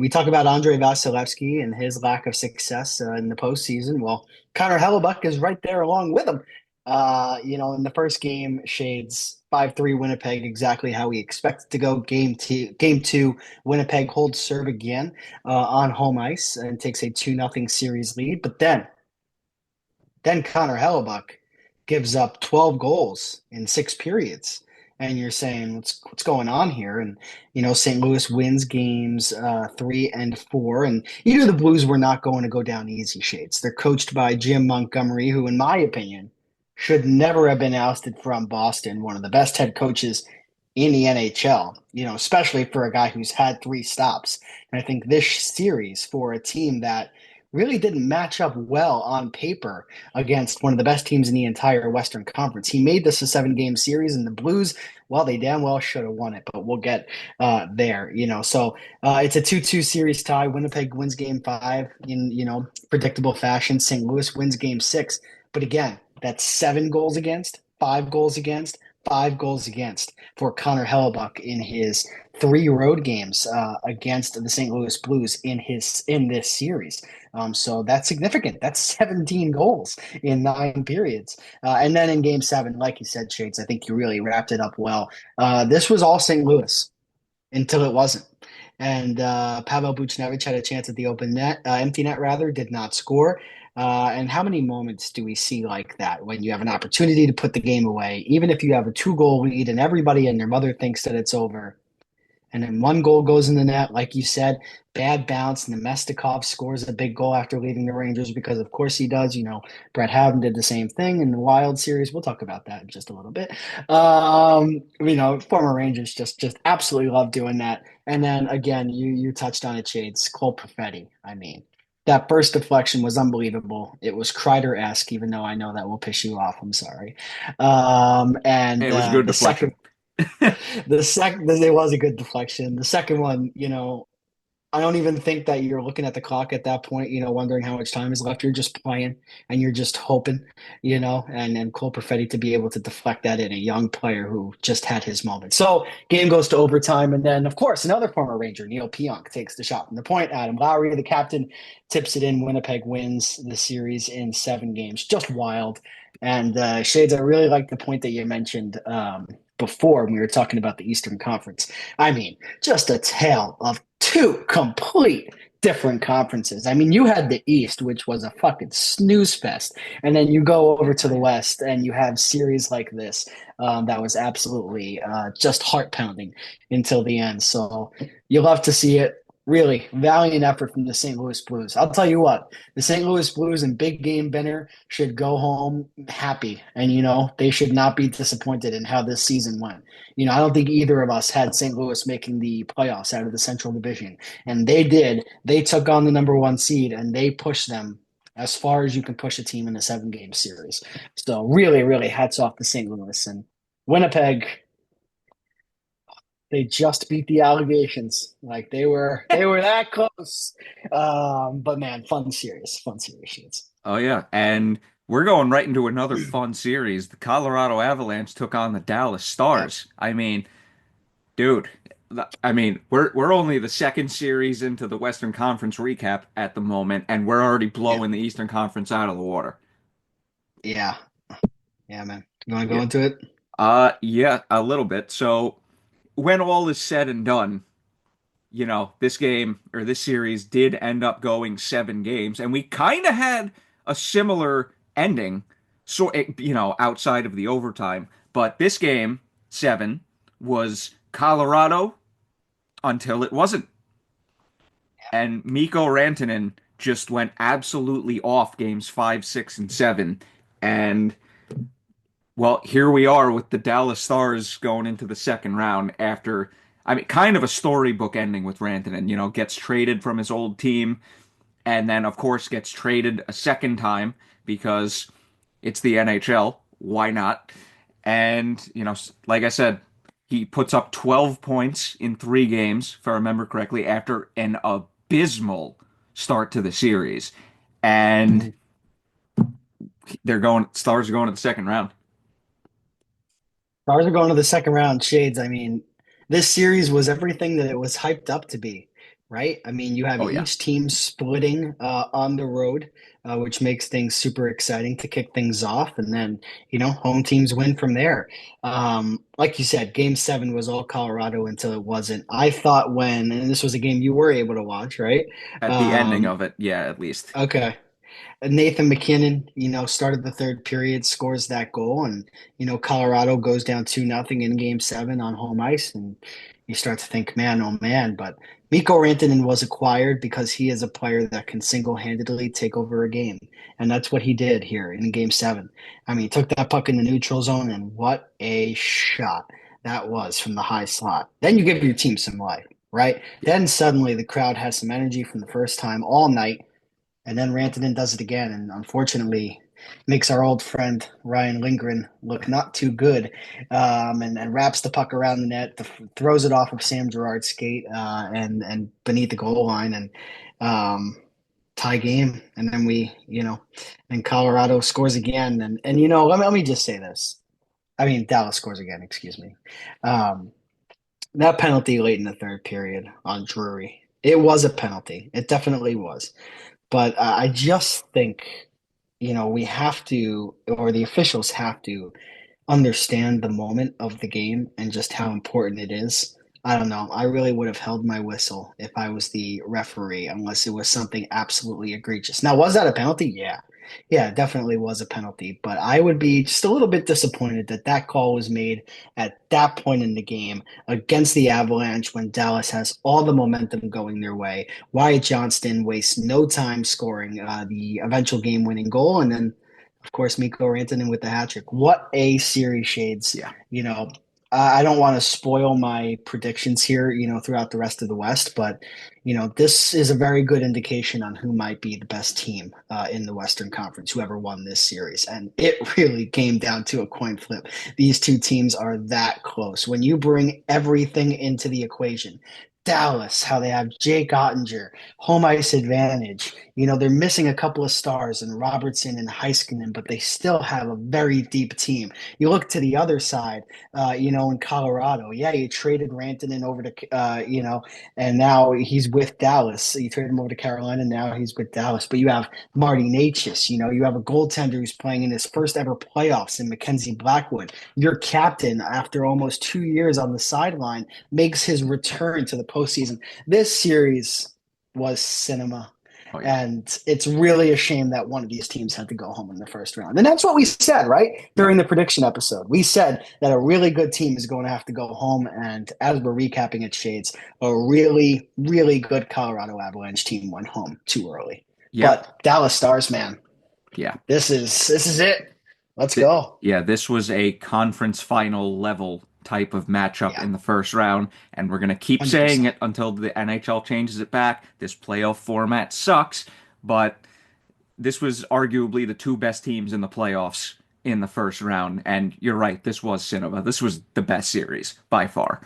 we talk about Andrei Vasilevsky and his lack of success in the postseason. Well, Connor Hellebuck is right there along with him. In the first game, Shades 5-3 Winnipeg, exactly how we expected to go. Game two, Winnipeg holds serve again on home ice and takes a 2-0 series lead, but then Connor Hellebuck gives up 12 goals in 6 periods. And you're saying, what's going on here? And, St. Louis wins games 3 and 4. And you knew the Blues were not going to go down easy, Shades. They're coached by Jim Montgomery, who, in my opinion, should never have been ousted from Boston, one of the best head coaches in the NHL, especially for a guy who's had 3 stops. And I think this series for a team that really didn't match up well on paper against one of the best teams in the entire Western Conference. He made this a 7-game series, and the Blues, well, they damn well should have won it, but we'll get there. So it's a 2-2 series tie. Winnipeg wins Game 5 in predictable fashion. St. Louis wins Game 6, but again, that's 7 goals against, 5 goals against. 5 goals against for Connor Hellebuck in his 3 road games against the St. Louis Blues in this series. So that's significant. That's 17 goals in 9 periods. And then in Game 7, like you said, Shades, I think you really wrapped it up well. This was all St. Louis until it wasn't. And Pavel Buchnevich had a chance at the empty net rather, did not score. And how many moments do we see like that when you have an opportunity to put the game away, even if you have a 2 goal lead and everybody and their mother thinks that it's over, and then 1 goal goes in the net, like you said, bad bounce. Nemestikov scores a big goal after leaving the Rangers because, of course, he does. Brett Howden did the same thing in the Wild series. We'll talk about that in just a little bit. Former Rangers just absolutely love doing that. And then again, you touched on it, Shades. Cole Perfetti. I mean, that first deflection was unbelievable. It was Kreider-esque, even though I know that will piss you off. I'm sorry. And Hey, it was a good the second deflection. the second, it was a good deflection. The second one, I don't even think that you're looking at the clock at that point, wondering how much time is left. You're just playing and you're just hoping, and Cole Perfetti to be able to deflect that in a young player who just had his moment. So game goes to overtime. And then, of course, another former Ranger, Neil Pionk, takes the shot from the point. Adam Lowry, the captain, tips it in. Winnipeg wins the series in 7 games. Just wild. And Shades, I really like the point that you mentioned before when we were talking about the Eastern Conference. I mean, just a tale of 2 complete different conferences. I mean, you had the East, which was a fucking snooze fest, and then you go over to the West, and you have series like this that was absolutely just heart pounding until the end. So you love to see it. Really valiant effort from the St. Louis Blues. I'll tell you what, the St. Louis Blues and Big Game Benner should go home happy, and they should not be disappointed in how this season went. I don't think either of us had St. Louis making the playoffs out of the Central Division. And they did. They took on the number 1 seed and they pushed them as far as you can push a team in a 7-game series. So really, really hats off to St. Louis. And Winnipeg, they just beat the allegations. Like they were that close. But man, fun series. Fun series shits. Oh yeah, and we're going right into another fun series. The Colorado Avalanche took on the Dallas Yep. Stars. I mean, dude, we're only the second series into the Western Conference recap at the moment, and we're already Yeah. blowing the Eastern Conference out of the water. Yeah. Yeah, man. You want to go Yeah. into it? Yeah, a little bit. So when all is said and done, this game or this series did end up going 7 games, and we kind of had a similar ending, so outside of the overtime. But this game 7 was Colorado until it wasn't, and Mikko Rantanen just went absolutely off games 5, 6, and 7, and well, here we are with the Dallas Stars going into the second round after, kind of a storybook ending with Rantanen, gets traded from his old team and then, of course, gets traded a second time because it's the NHL. Why not? And, like I said, he puts up 12 points in 3 games, if I remember correctly, after an abysmal start to the series. And Mhm. Stars are going to the second round. Stars are going to the second round. Shades. I mean, this series was everything that it was hyped up to be, right? I mean, you have Oh yeah. each team splitting on the road, which makes things super exciting to kick things off, and then home teams win from there. Like you said, Game 7 was all Colorado until it wasn't. I thought and this was a game you were able to watch, right? At the ending Um, of it, yeah, at least. okay. Nathan McKinnon, started the third period, scores that goal, and Colorado goes down 2-0 in Game 7 on home ice, and you start to think, man, oh man. But Mikko Rantanen was acquired because he is a player that can single-handedly take over a game, and that's what he did here in Game 7. I mean, he took that puck in the neutral zone, and what a shot that was from the high slot. Then you give your team some life, right? Yeah. Then suddenly the crowd has some energy from the first time all night. And then Rantanen does it again, and unfortunately makes our old friend Ryan Lindgren look not too good, and wraps the puck around the net, throws it off of Sam Girard's skate, and beneath the goal line, and tie game. And then and Colorado scores again, and let me just say this. I mean, Dallas scores again. Excuse me. Um, that penalty late in the third period on Drury. It was a penalty. It definitely was. But I just think, we have to, or the officials have to understand the moment of the game and just how important it is. I don't know. I really would have held my whistle if I was the referee, unless it was something absolutely egregious. Now, was that a penalty? Yeah. Yeah, it definitely was a penalty. But I would be just a little bit disappointed that that call was made at that point in the game against the Avalanche when Dallas has all the momentum going their way. Wyatt Johnston wastes no time scoring the eventual game winning goal. And then of course, Mikko Rantanen with the hat trick. What a series, Shades. Yeah. I don't want to spoil my predictions here, throughout the rest of the West, but, this is a very good indication on who might be the best team in the Western Conference, whoever won this series. And it really came down to a coin flip. These two teams are that close. When you bring everything into the equation, Dallas, how they have Jake Ottinger, home ice advantage. They're missing a couple of stars in Robertson and Heiskanen, but they still have a very deep team. You look to the other side, in Colorado. Yeah, you traded Rantanen over to, and now he's with Dallas. You traded him over to Carolina, now he's with Dallas. But you have Marty Necas. You have a goaltender who's playing in his first ever playoffs in Mackenzie Blackwood. Your captain, after almost 2 years on the sideline, makes his return to the postseason. This series was cinema. Oh yeah. And it's really a shame that one of these teams had to go home in the first round. And that's what we said, right? Yeah. During the prediction episode. We said that a really good team is going to have to go home. And as we're recapping it, Shades, a really, really good Colorado Avalanche team went home too early. Yep. But Dallas Stars, man, Yeah. this is it. Let's Th- go. yeah, this was a conference final level type of matchup Yeah, in the first round, and we're going to keep saying 100%. it until the NHL changes it back. This playoff format sucks, but this was arguably the two best teams in the playoffs in the first round. And you're right, this was cinema. This was the best series by far.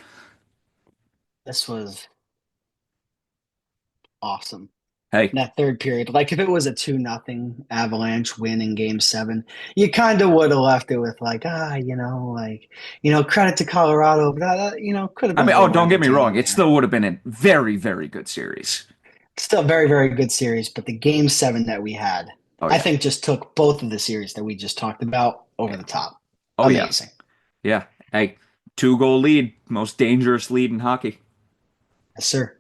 This was awesome. Hey, That third period. Like if it was a 2-0 Avalanche win in Game 7, you kind of would have left it with like, credit to Colorado, but could have I been mean, a oh, little more don't get me wrong, entertaining it there. still would have been a very, very good series. Still very, very good series, but the Game 7 that we had, Oh I yeah, think just took both of the series that we just talked about over yeah, the top. oh yeah, Amazing. yeah. Hey, 2 goal lead, most dangerous lead in hockey. Yes, sir.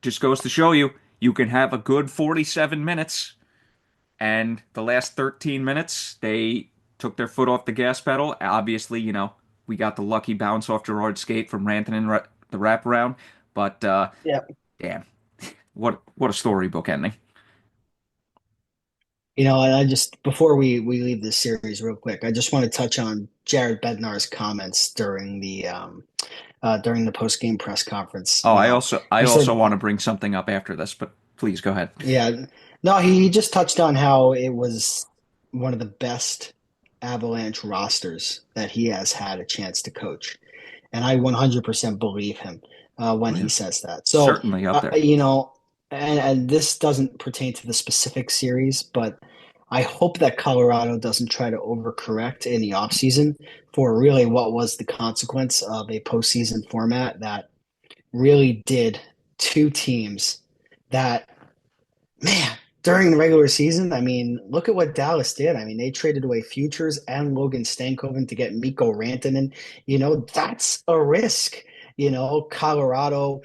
Just goes to show you, you can have a good 47 minutes, and the last 13 minutes, they took their foot off the gas pedal. Obviously, we got the lucky bounce off Gerard's skate from Rantanen, the wraparound, but Yeah. damn, what a storybook ending. And I just before we leave this series real quick, I just want to touch on Jared Bednar's comments during the post game press conference. Oh, I also He said, want to bring something up after this, but please go ahead. yeah, no, he just touched on how it was one of the best Avalanche rosters that he has had a chance to coach, and I 100% believe him Oh when he yeah, says that. So, certainly up there. and this doesn't pertain to the specific series, but I hope that Colorado doesn't try to overcorrect in the offseason for really what was the consequence of a postseason format that really did two teams that, man, during the regular season, I mean, look at what Dallas did. I mean, they traded away futures and Logan Stankoven to get Mikko Rantanen. That's a risk. Colorado,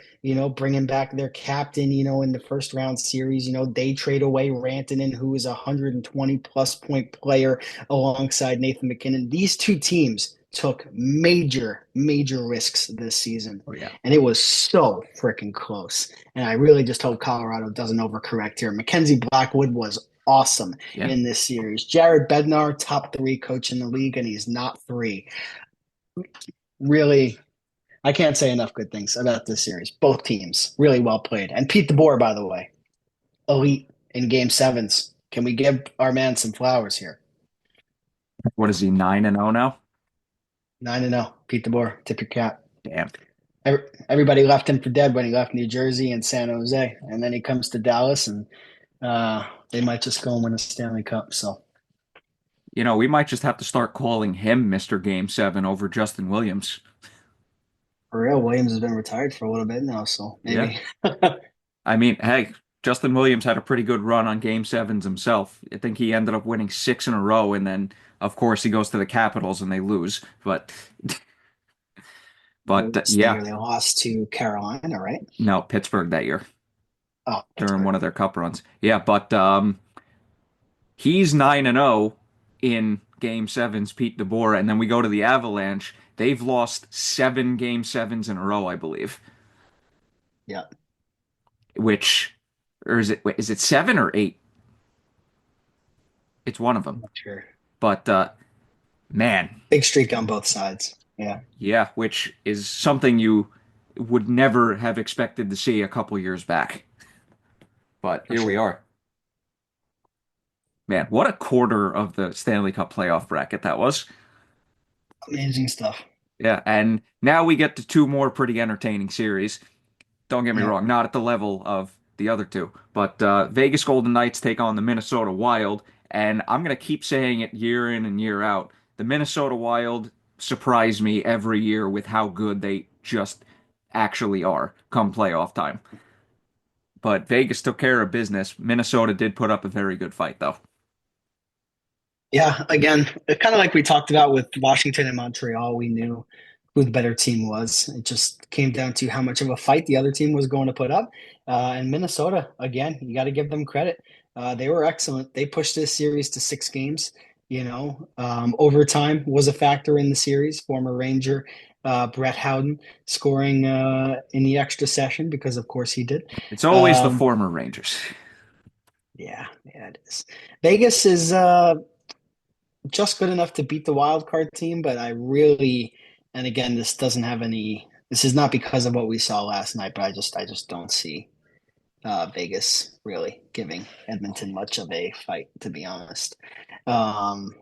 bringing back their captain, in the first round series, they trade away Rantanen, who is a 120 plus point player alongside Nathan McKinnon. These two teams took major, major risks this season, Oh yeah. and it was so freaking close. And I really just hope Colorado doesn't overcorrect here. Mackenzie Blackwood was awesome Yeah. in this series. Jared Bednar, top three coach in the league, and he's not three. Really, I can't say enough good things about this series. Both teams really well played. And Pete DeBoer, by the way, elite in game sevens. Can we give our man some flowers here? What is he, 9-0 now? 9-0. Pete DeBoer, tip your cap. Damn. Everybody left him for dead when he left New Jersey and San Jose. And then he comes to Dallas, and they might just go and win a Stanley Cup. So, We might just have to start calling him Mr. Game 7 over Justin Williams. for real, Williams has been retired for a little bit now. So Yeah. maybe. I mean, hey, Justin Williams had a pretty good run on Game 7s himself. I think he ended up winning six in a row, and then, of course, he goes to the Capitals and they lose. But The yeah, year they lost to Carolina, right? no, Pittsburgh that year Oh, during Pittsburgh. one of their cup runs. Yeah, but he's 9-0 in Game 7s, Pete DeBoer, and then we go to the Avalanche. They've lost seven Game 7s in a row, I believe. Yeah, Which, or is it seven or eight? It's one of them. not sure. But man, Big streak on both sides. Yeah, yeah, which is something you would never have expected to see a couple years back. But for here we sure. are. Man, what a quarter of the Stanley Cup playoff bracket that was. Amazing stuff. Yeah, and now we get to two more pretty entertaining series. Don't get me Yeah. wrong, not at the level of the other two, but Vegas Golden Knights take on the Minnesota Wild, and I'm going to keep saying it year in and year out. The Minnesota Wild surprise me every year with how good they just actually are come playoff time. But Vegas took care of business. Minnesota did put up a very good fight, though. Yeah, again, kind of like we talked about with Washington and Montreal, we knew who the better team was. It just came down to how much of a fight the other team was going to put up. And Minnesota, again, you got to give them credit. They were excellent. They pushed this series to 6 games. Overtime was a factor in the series. Former Ranger Brett Howden scoring in the extra session because, of course, he did. It's always the Um, former Rangers. yeah, it is. Vegas is just good enough to beat the wild card team, but I really, and again, this doesn't have any. This is not because of what we saw last night, but I just don't see Vegas really giving Edmonton much of a fight, to be honest. Um,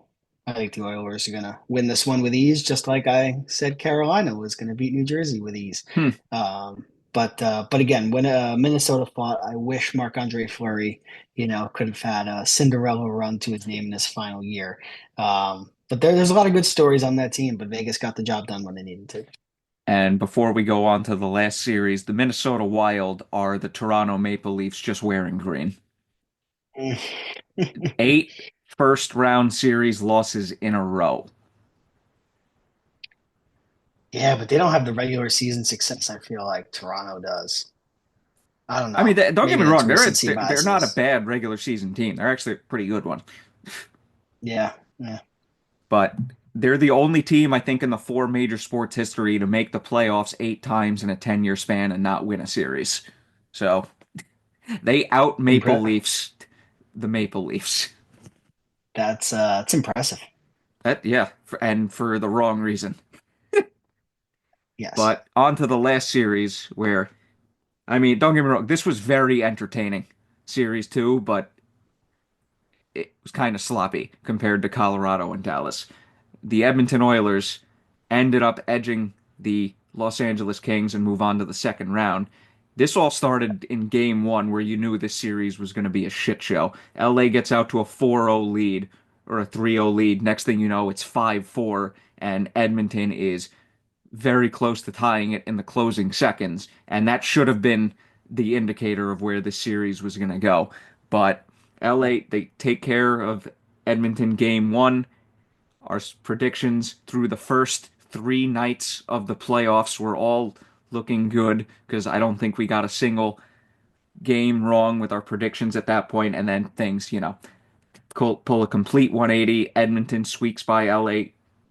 I think the Oilers are going to win this one with ease, just like I said Carolina was going to beat New Jersey with ease. Hmm. But again, when Minnesota fought, I wish Marc-Andre Fleury, could have had a Cinderella run to his name in his final year. But there's a lot of good stories on that team, but Vegas got the job done when they needed to. And before we go on to the last series, the Minnesota Wild are the Toronto Maple Leafs just wearing green. Eight first round series losses in a row. Yeah, but they don't have the regular season success I feel like Toronto does. I don't I know. mean, don't get Maybe me that's wrong, recency they're not a biases. bad regular season team. They're actually a pretty good one. Yeah, yeah, But they're the only team, I think, in the four major sports history to make the playoffs eight times in a 10-year span and not win a series. So they out Maple Leafs the Maple Leafs. it's impressive. Yeah, and for the wrong reason. Yes. But on to the last series where, I mean, don't get me wrong, this was very entertaining, series two, but it was kind of sloppy compared to Colorado and Dallas. The Edmonton Oilers ended up edging the Los Angeles Kings and move on to the second round. This all started in game one where you knew this series was going to be a shit show. LA gets out to a 4-0 lead or a 3-0 lead. Next thing you know, it's 5-4 and Edmonton is very close to tying it in the closing seconds. And that should have been the indicator of where the series was going to go. But LA, they take care of Edmonton game one. Our predictions through the first three nights of the playoffs were all looking good because I don't think we got a single game wrong with our predictions at that point. And then things, pull a complete 180. Edmonton squeaks by LA.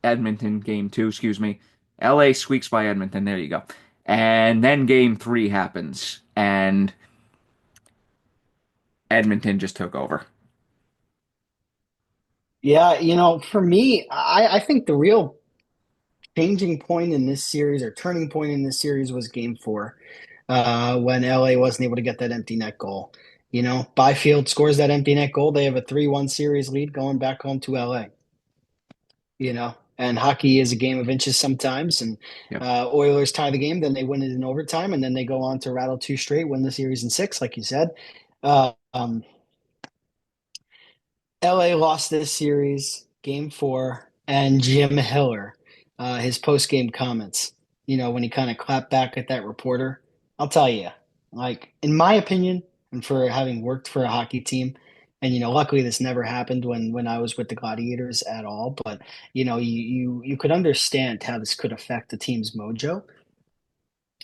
Edmonton game two, excuse me. LA squeaks by Edmonton. There you go. And then game three happens, and Edmonton just took over. Yeah, for me, I think the real changing point in this series or turning point in this series was game four, when LA wasn't able to get that empty net goal. Byfield scores that empty net goal. They have a 3-1 series lead going back home to LA, and hockey is a game of inches sometimes. And Yep. Oilers tie the game, then they win it in overtime, and then they go on to rattle two straight, win the series in six, like you said. Uh, um, LA lost this series, game four, and Jim Hiller, his post game comments, when he kind of clapped back at that reporter, I'll tell you, like, in my opinion, and for having worked for a hockey team, and luckily this never happened when I was with the Gladiators at all, but you could understand how this could affect the team's mojo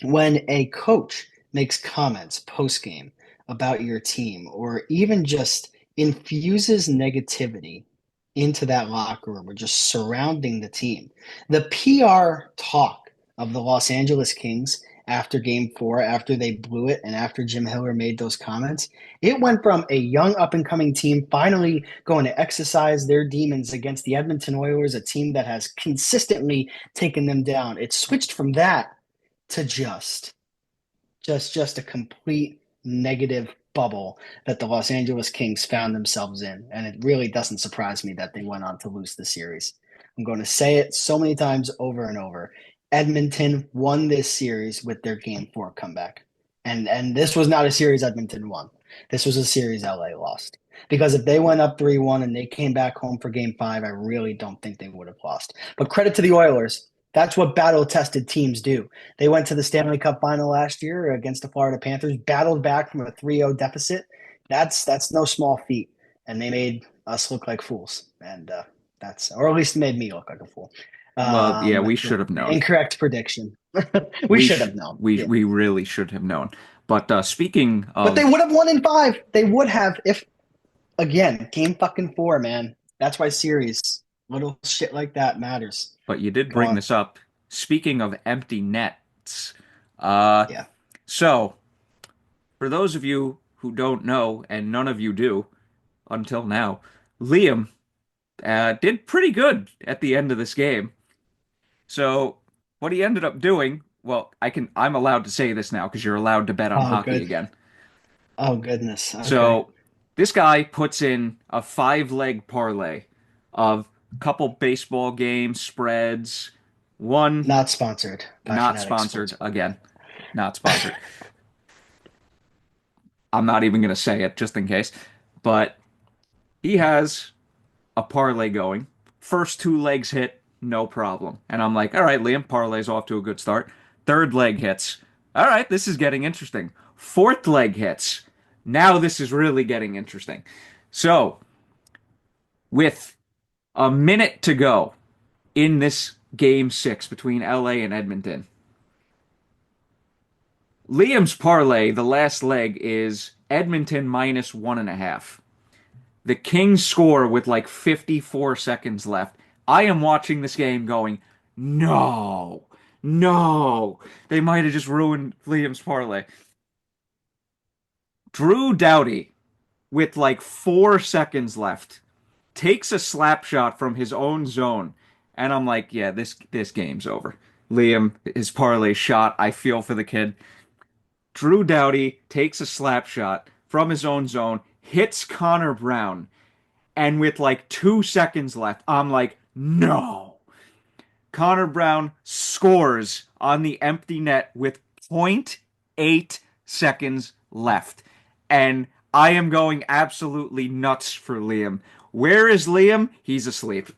when a coach makes comments post game about your team or even just infuses negativity into that locker room or just surrounding the team. The PR talk of the Los Angeles Kings after game four, after they blew it, and after Jim Hiller made those comments, it went from a young up and coming team finally going to exercise their demons against the Edmonton Oilers, a team that has consistently taken them down. It switched from that to just a complete negative bubble that the Los Angeles Kings found themselves in. And it really doesn't surprise me that they went on to lose the series. I'm going to say it so many times over and over. Edmonton won this series with their game four comeback. And this was not a series Edmonton won. This was a series LA lost. Because if they went up 3-1 and they came back home for game five, I really don't think they would have lost. But credit to the Oilers. That's what battle tested teams do. They went to the Stanley Cup final last year against the Florida Panthers, battled back from a 3-0 deficit. That's no small feat. And they made us look like fools. And or at least made me look like a fool. Well, yeah, we should have known. Incorrect prediction. We We should sh have known. we Yeah. we really should have known. But speaking But they of, would have won in five. They would have if, again, game fucking four, man. That's why series, little shit like that matters. but you did Go bring on. this up. Speaking of empty nets, uh, Yeah. so for those of you who don't know, and none of you do until now, Liam did pretty good at the end of this game. So what he ended up doing, well, I'm allowed to say this now because you're allowed to bet on Oh, hockey good. again. Oh, goodness. Okay. So this guy puts in a five-leg parlay of a couple baseball game spreads, one Not sponsored by not Fanatic sponsored Sportsbook. again, not sponsored. I'm not even going to say it just in case, but he has a parlay going. First two legs hit, no problem. And I'm like, all right, Liam, parlay's off to a good start. Third leg hits. All right, this is getting interesting. Fourth leg hits. Now this is really getting interesting. So, with a minute to go in this game six between LA and Edmonton, Liam's parlay, the last leg, is Edmonton minus 1.5. The Kings score with like 54 seconds left. I am watching this game going, no, no. They might have just ruined Liam's parlay. Drew Doughty, with like 4 seconds left, takes a slap shot from his own zone. And I'm like, yeah, this game's over. Liam, his parlay shot. I feel for the kid. Drew Doughty takes a slap shot from his own zone, hits Connor Brown, and with like 2 seconds left, I'm like, no. Connor Brown scores on the empty net with .8 seconds left. And I am going absolutely nuts for Liam. Where is Liam? He's asleep.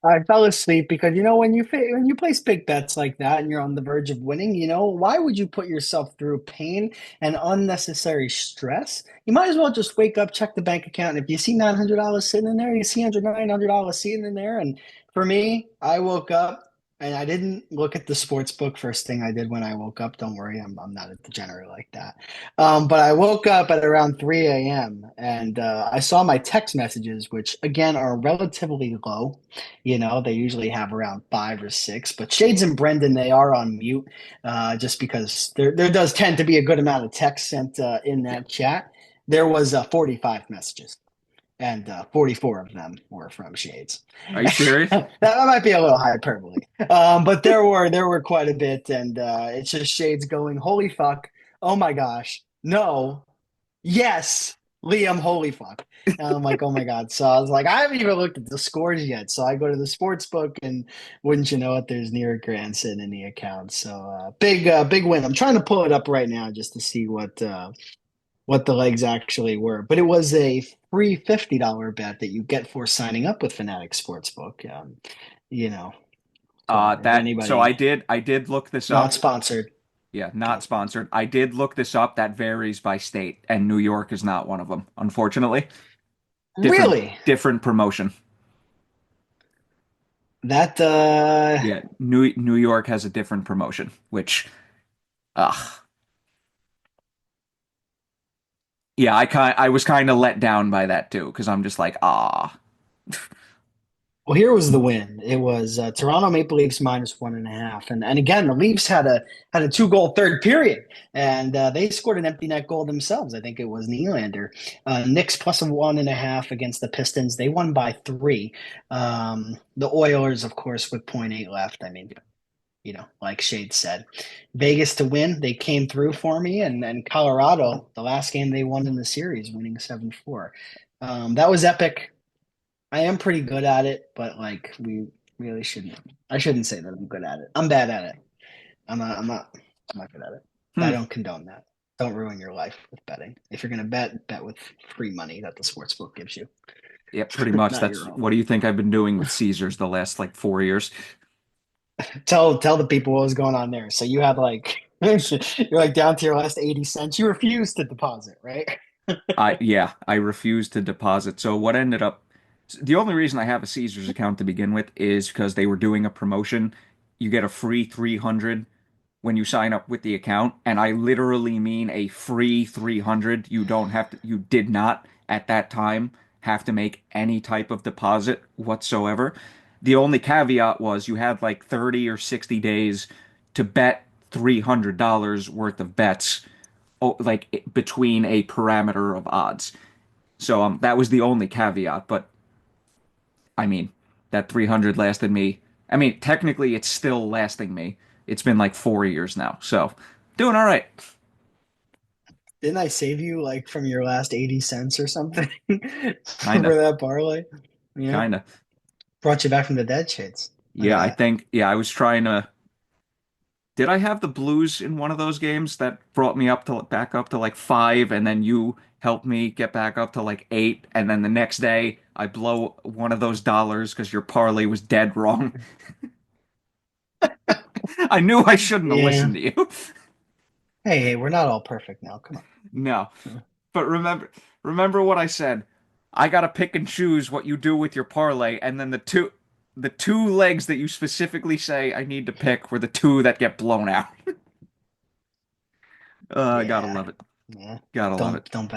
I fell asleep because when you place big bets like that and you're on the verge of winning, why would you put yourself through pain and unnecessary stress? You might as well just wake up, check the bank account, and if you see $900 sitting in there, you see $900 sitting in there. And for me, I woke up and I didn't look at the sports book first thing I did when I woke up. Don't worry, I'm not a degenerate like that. But I woke up at around 3 a.m. and I saw my text messages, which again are relatively low. They usually have around five or six, but Shades and Brendan, they are on mute just because there does tend to be a good amount of text sent in that chat. There was 45 messages, and 44 of them were from Shades. Are you serious? That might be a little hyperbole, but there were quite a bit, and it's just Shades going, "Holy fuck! Oh my gosh! No! Yes, Liam, holy fuck." And I'm like, oh my God. So I was like, I haven't even looked at the scores yet. So I go to the sports book and wouldn't you know it, there's Near Granson in the account. So big win. I'm trying to pull it up right now just to see what the legs actually were. But it was a free $50 bet that you get for signing up with Fanatic Sportsbook. You know, so if So anybody I did look this not up. sponsored, Yeah, not not sponsored. sponsored. I did look this up. That varies by state, and New York is not one of them, unfortunately. Different Really? different promotion. That Yeah, New York has a different promotion, which ugh. Yeah, I was kind of let down by that too, because I'm just like, ah. Well, here was the win. It was Toronto Maple Leafs -1.5, and again the Leafs had a two-goal third period, and they scored an empty net goal themselves. I think it was Nylander. Knicks +1.5 against the Pistons. They won by 3. The Oilers, of course, with point 0.8 left. I mean, like Shade said, Vegas to win. They came through for me, and Colorado, the last game they won in the series, winning 7-4. That was epic. I am pretty good at it, but like we really shouldn't. I shouldn't say that I'm good at it. I'm bad at it. I'm not. I'm not. I'm not good at it. I Hmm. don't condone that. Don't ruin your life with betting. If you're gonna bet with free money that the sports book gives you, Yeah, pretty much. not That's your own. what do you think I've been doing with Caesars the last like 4 years? Tell the people what was going on there. So you have like you're like down to your last 80 cents. You refuse to deposit, right? I refused to deposit. So what ended up the only reason I have a Caesars account to begin with is because they were doing a promotion. You get a free 300 when you sign up with the account, and I literally mean a free 300. You did not at that time have to make any type of deposit whatsoever. The only caveat was you had like 30 or 60 days to bet $300 worth of bets, like between a parameter of odds. So that was the only caveat, but I mean, that 300 lasted me. I mean, technically, it's still lasting me. It's been like 4 years now. So, doing all right. Didn't I save you like from your last 80 cents or something Kind for of. that parlay? Yeah. Kind of. Brought you back from the dead shits. Look at Yeah, that. I was trying to. Did I have the Blues in one of those games that brought me back up to like 5, and then you helped me get back up to like 8, and then the next day I blow one of those dollars because your parlay was dead wrong. I knew I shouldn't have Yeah. listened to you. Hey, we're not all perfect now. Come No. on. But remember what I said. I gotta pick and choose what you do with your parlay, and then the two legs that you specifically say I need to pick were the two that get blown out. I gotta Yeah. love it. Yeah. Gotta love it. Don't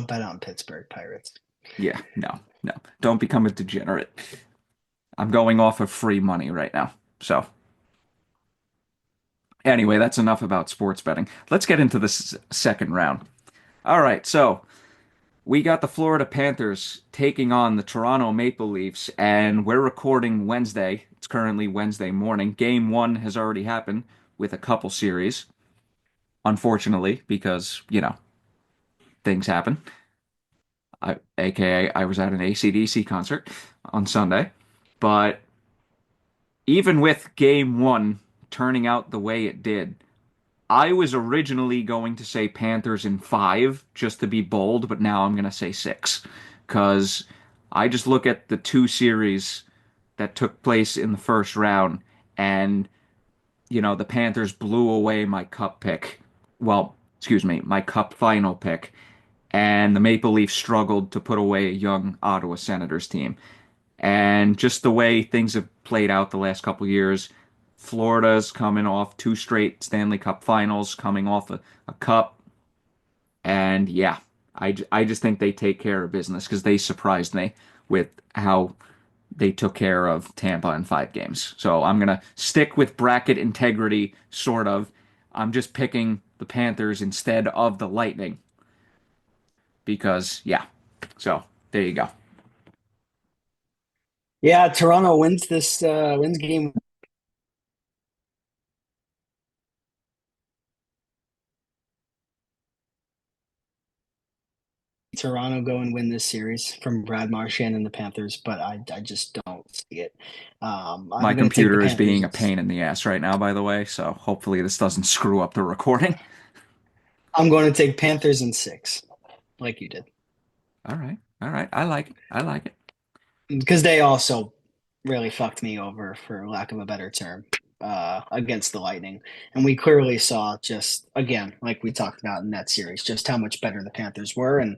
bet on Pittsburgh Pirates. Yeah, no, no. Don't become a degenerate. I'm going off of free money right now. So anyway, that's enough about sports betting. Let's get into this second round. All right, so we got the Florida Panthers taking on the Toronto Maple Leafs, and we're recording Wednesday. It's currently Wednesday morning. Game one has already happened with a couple series, unfortunately, because, things happen. AKA, I was at an AC/DC concert on Sunday. But even with game one turning out the way it did, I was originally going to say Panthers in five, just to be bold, but now I'm going to say six. Because I just look at the two series that took place in the first round, and, the Panthers blew away my cup pick. Well, excuse me, my cup final pick. And the Maple Leafs struggled to put away a young Ottawa Senators team. And just the way things have played out the last couple years, Florida's coming off two straight Stanley Cup finals, coming off a cup. And yeah, I just think they take care of business because they surprised me with how they took care of Tampa in five games. So I'm going to stick with bracket integrity, sort of. I'm just picking the Panthers instead of the Lightning because, yeah. So there you go. Yeah, Toronto wins this wins game. Toronto go and win this series from Brad Marchand and the Panthers, but I just don't see it. My I'm going to take the computer is being a Panthers. pain in the ass right now, by the way, so hopefully this doesn't screw up the recording. I'm going to take Panthers in six, like you did. All right. All right. I like it. I like it. Because they also really fucked me over, for lack of a better term, against the Lightning. And we clearly saw just, again, like we talked about in that series, just how much better the Panthers were. And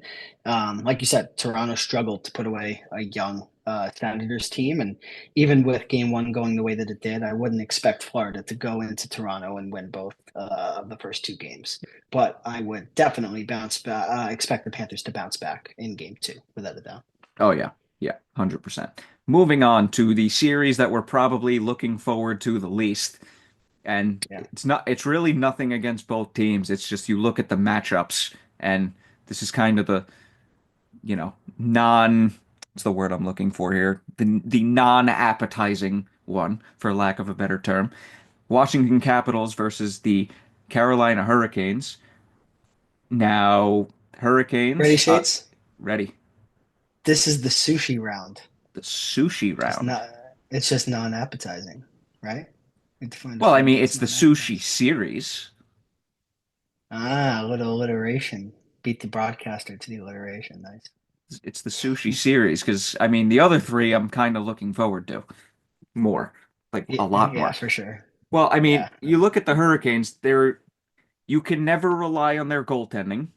like you said, Toronto struggled to put away a young Senators team. And even with game one going the way that it did, I wouldn't expect Florida to go into Toronto and win both of the first two games. But I would definitely bounce back, expect the Panthers to bounce back in game two, without a doubt. Oh yeah. Yeah, 100%. Moving on to the series that we're probably looking forward to the least. And Yeah. it's really nothing against both teams. It's just you look at the matchups and this is kind of the, what's the word I'm looking for here? The non-appetizing one, for lack of a better term. Washington Capitals versus the Carolina Hurricanes. Now, Ready, Hurricanes, Shades? ready. This is the sushi round. The sushi Just round. not. It's just non-appetizing, right? We have to find a Well, I food mean, that's it's the sushi non-appetizing. series. Ah, a little alliteration. Beat the broadcaster to the alliteration. Nice. It's the sushi series because, I mean, the other three I'm kind of looking forward to more, like Yeah, a lot yeah, more. for sure. Well, I mean, Yeah, you look at the Hurricanes, you can never rely on their goaltending.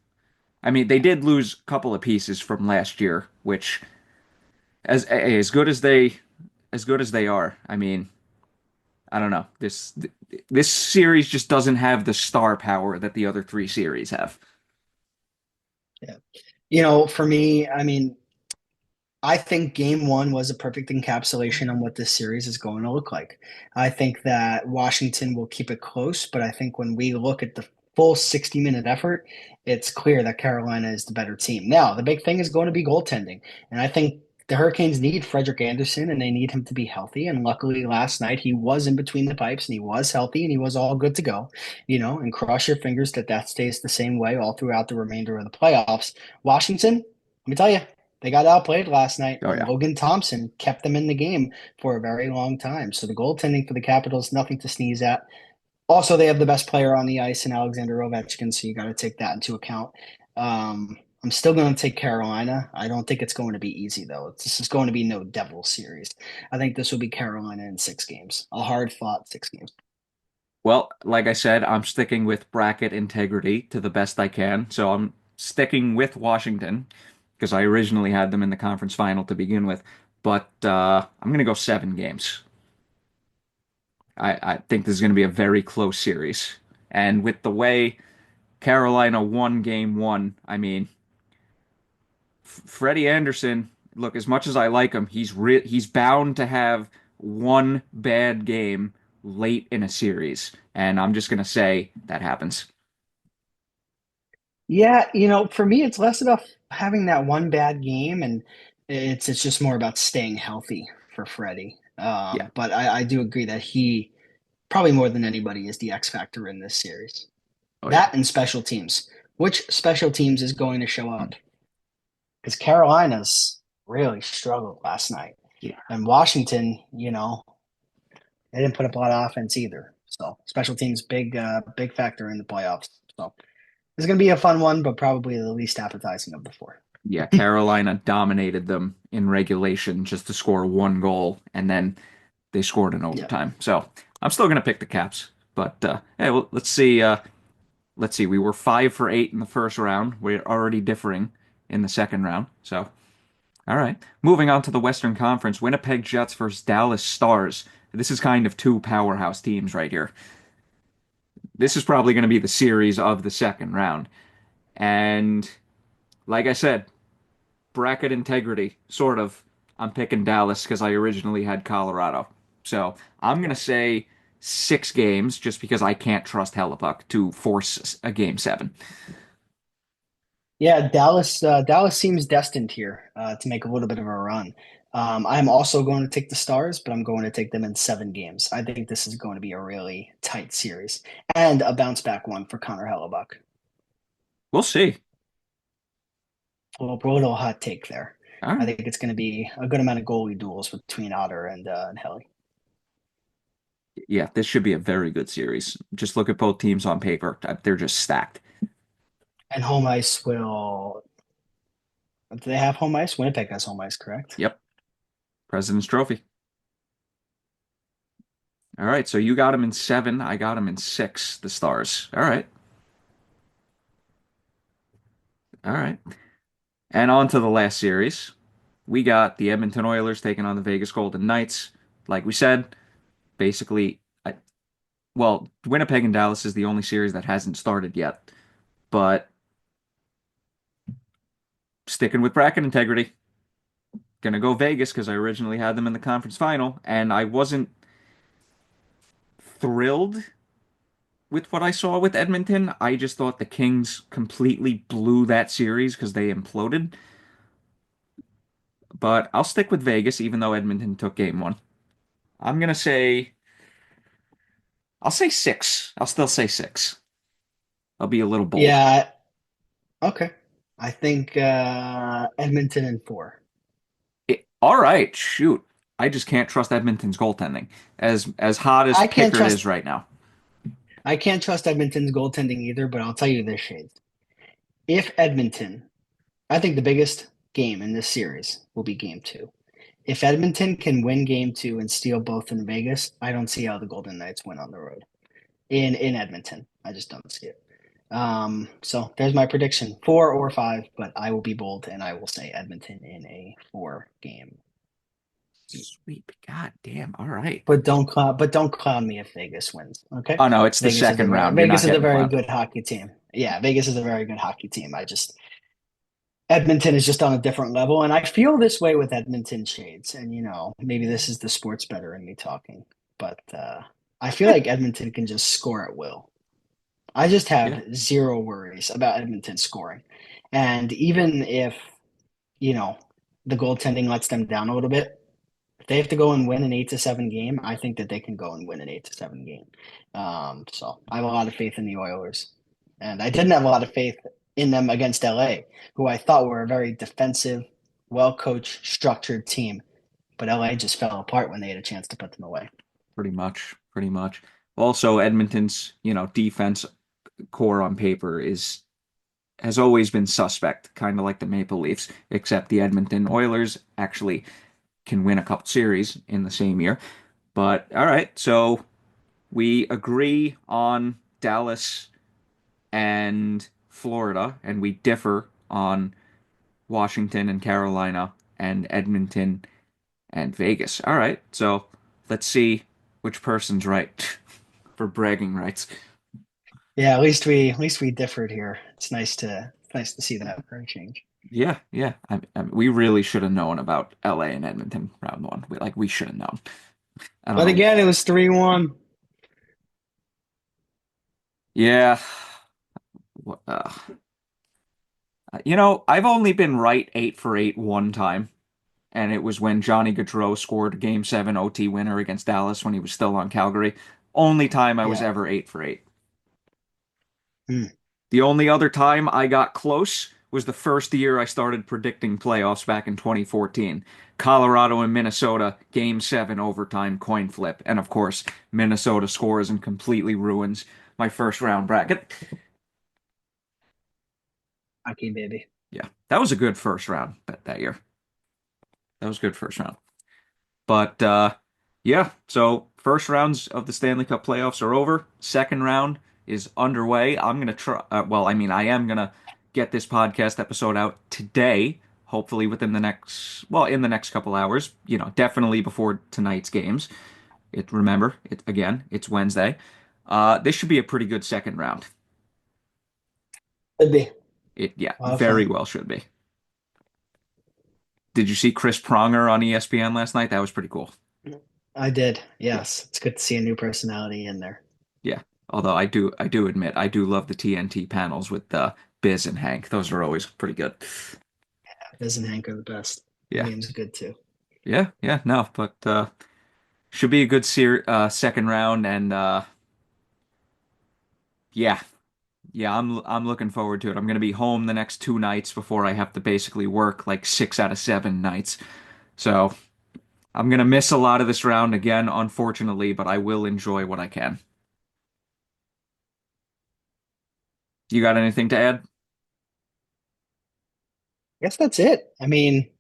I mean, they did lose a couple of pieces from last year, which as good as they are, I mean, I don't know. This series just doesn't have the star power that the other three series have. yeah. For me, I mean, I think game one was a perfect encapsulation on what this series is going to look like. I think that Washington will keep it close, but I think when we look at the full 60-minute effort, it's clear that Carolina is the better team. Now, the big thing is going to be goaltending. And I think the Hurricanes need Frederik Anderson and they need him to be healthy. And luckily last night he was in between the pipes and he was healthy and he was all good to go, and cross your fingers that that stays the same way all throughout the remainder of the playoffs. Washington, let me tell you, they got outplayed last night, Oh and yeah. Logan Thompson kept them in the game for a very long time. So the goaltending for the Capitals, nothing to sneeze at. Also, they have the best player on the ice in Alexander Ovechkin, so you got to take that into account. I'm still going to take Carolina. I don't think it's going to be easy, though. This is going to be no devil series. I think this will be Carolina in six games, a hard fought six games. Well, like I said, I'm sticking with bracket integrity to the best I can. So I'm sticking with Washington because I originally had them in the conference final to begin with. But I'm going to go seven games. I think this is going to be a very close series. And with the way Carolina won game one, I mean, Freddie Anderson, look, as much as I like him, he's bound to have one bad game late in a series. And I'm just going to say that happens. Yeah, for me, it's less about having that one bad game, and it's just more about staying healthy for Freddie. Yeah. But I do agree that he probably more than anybody is the X factor in this series. Oh, yeah. That and special teams. Which special teams is going to show Mm. up? Because Carolina's really struggled last night, Yeah. and Washington, they didn't put up a lot of offense either. So special teams, big factor in the playoffs. So it's going to be a fun one, but probably the least appetizing of the four. Yeah, Carolina dominated them in regulation just to score one goal, and then they scored in Yeah. overtime. So I'm still gonna pick the Caps. But hey, well, let's see. Let's see. We were 5 for 8 in the first round. We're already differing in the second round. So all right, moving on to the Western Conference: Winnipeg Jets versus Dallas Stars. This is kind of two powerhouse teams right here. This is probably going to be the series of the second round. And like I said, bracket integrity, sort of. I'm picking Dallas because I originally had Colorado. So I'm going to say 6 games just because I can't trust Hellebuck to force a game 7. Yeah, Dallas seems destined here to make a little bit of a run. I'm also going to take the Stars, but I'm going to take them in 7 games. I think this is going to be a really tight series and a bounce back one for Connor Hellebuck. We'll see. A little hot take there. All I right. think it's going to be a good amount of goalie duels between Otter and Helly. Yeah, this should be a very good series. Just look at both teams on paper. They're just stacked. And home ice will. Do they have home ice? Winnipeg has home ice, correct? Yep. President's Trophy. All right. So you got them in 7. I got them in 6, the Stars. All right. All right. And on to the last series. We got the Edmonton Oilers taking on the Vegas Golden Knights. Like we said, basically, well, Winnipeg and Dallas is the only series that hasn't started yet. But sticking with bracket integrity, gonna go Vegas because I originally had them in the conference final, and I wasn't thrilled with what I saw with Edmonton. I just thought the Kings completely blew that series because they imploded. But I'll stick with Vegas, even though Edmonton took game 1. I'm gonna say I'll say 6. I'll still say 6. I'll be a little bold. Yeah. Okay. I think Edmonton in 4. All right, shoot. I just can't trust Edmonton's goaltending. As hot as I can't Pickard trust is right now. I can't trust Edmonton's goaltending either, but I'll tell you this, Shades. If Edmonton, I think the biggest game in this series will be game 2. If Edmonton can win game 2 and steal both in Vegas, I don't see how the Golden Knights win on the road. In Edmonton. I just don't see it. So there's my prediction. 4 or 5, but I will be bold and I will say Edmonton in a 4 game. Sweet. God damn. All right. But don't clown me if Vegas wins. Okay. Oh no, it's the second round. You're not Vegas is a getting very clowned. good hockey team. Yeah, Vegas is a very good hockey team. I just Edmonton is just on a different level, and I feel this way with Edmonton shades. And maybe this is the sports better in me talking, but I feel like Edmonton can just score at will. I just Yeah, have zero worries about Edmonton scoring, and even if you know the goaltending lets them down a little bit, if they have to go and win an 8-7 game, I think that they can go and win an 8-7 game. So I have a lot of faith in the Oilers, and I didn't have a lot of faith in them against LA, who I thought were a very defensive, well-coached, structured team. But LA just fell apart when they had a chance to put them away. pretty much. Pretty much. Also, Edmonton's, defense core on paper is has always been suspect, kind of like the Maple Leafs, except the Edmonton Oilers actually can win a couple series in the same year. But all right, so we agree on Dallas and Florida, and we differ on Washington and Carolina and Edmonton and Vegas. All right, so let's see which person's right for bragging rights. Yeah, at least we differed here. It's nice to see that for a change. Yeah, yeah. We really should have known about LA and Edmonton round 1. We should have known. I don't But know. again, it was 3-1. Yeah. I've only been right 8 for 8 one time, and it was when Johnny Gaudreau scored Game 7 OT winner against Dallas when he was still on Calgary. Only time I was Yeah. ever 8 for 8. Hmm. The only other time I got close was the first year I started predicting playoffs back in 2014. Colorado and Minnesota, Game 7 overtime coin flip. And of course, Minnesota scores and completely ruins my first round bracket. Hockey, baby. Yeah, that was a good first round that year. That was good first round. But yeah, so first rounds of the Stanley Cup playoffs are over. Second round is underway. I'm gonna try. Well, I mean, I am gonna get this podcast episode out today. Hopefully within the next, well, in the next couple hours. You know, definitely before tonight's games. Remember, it's Wednesday. This should be a pretty good second round. Could be Yeah, a lot of very fun. well should be. Did you see Chris Pronger on ESPN last night? That was pretty cool. I did. Yeah. Yes, it's good to see a new personality in there. Yeah. Although I do admit I do love the TNT panels with Biz and Hank. Those are always pretty good. Biz and Hank are the best. Yeah. William's good too. Yeah, yeah, no, but should be a good second round and yeah. Yeah, I'm looking forward to it. I'm gonna be home the next 2 nights before I have to basically work like 6 out of 7 nights. So I'm gonna miss a lot of this round again, unfortunately, but I will enjoy what I can. You got anything to add? I guess that's it. I mean,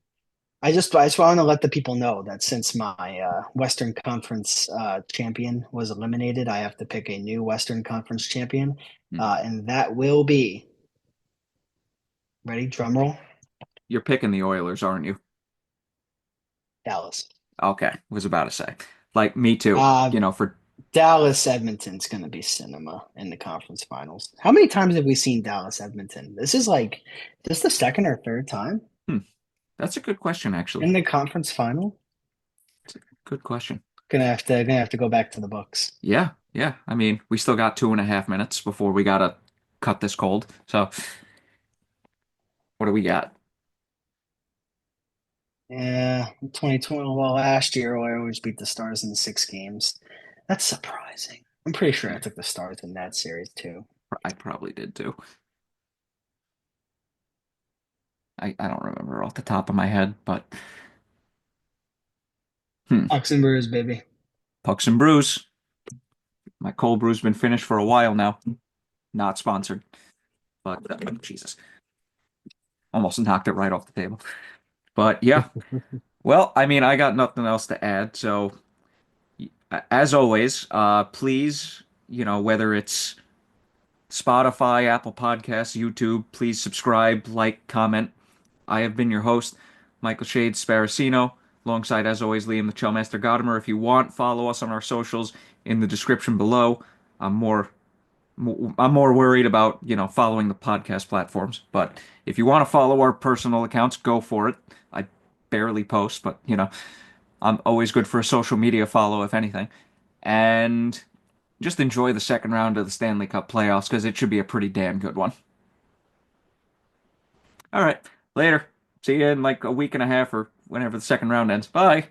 I just want to let the people know that since my Western Conference champion was eliminated, I have to pick a new Western Conference champion, Hmm. and that will be ready. Drum roll, You're picking the Oilers, aren't you? Dallas. Okay, was about to say. Like me too. Uh, You know, for Dallas Edmonton's going to be cinema in the conference finals. How many times have we seen Dallas Edmonton? This the second or third time hmm, that's a good question, actually. in the conference final. It's a good question. Gonna have to go back to the books. Yeah, yeah. I mean, we still got 2.5 minutes before we gotta cut this cold. So, what do we got? Yeah, 2020. Well, last year I always beat the Stars in 6 games. That's surprising. I'm pretty sure I Yeah, took the Stars in that series too. I probably did too. I don't remember off the top of my head, but hmm. Pucks and Brews, baby. Pucks and Brews. My cold brew's been finished for a while now. Not sponsored, but Jesus, almost knocked it right off the table. But yeah, well, I mean, I got nothing else to add. So, as always, please, whether it's Spotify, Apple Podcasts, YouTube, please subscribe, like, comment. I have been your host, Michael Shade Sparacino, alongside, as always, Liam the Chillmaster Godimer. If you want, follow us on our socials in the description below. I'm more I'm more worried about, following the podcast platforms. But if you want to follow our personal accounts, go for it. I barely post, but, I'm always good for a social media follow, if anything. And just enjoy the second round of the Stanley Cup playoffs because it should be a pretty damn good one. All right, later. See you in like a week and a half or whenever the second round ends. Bye.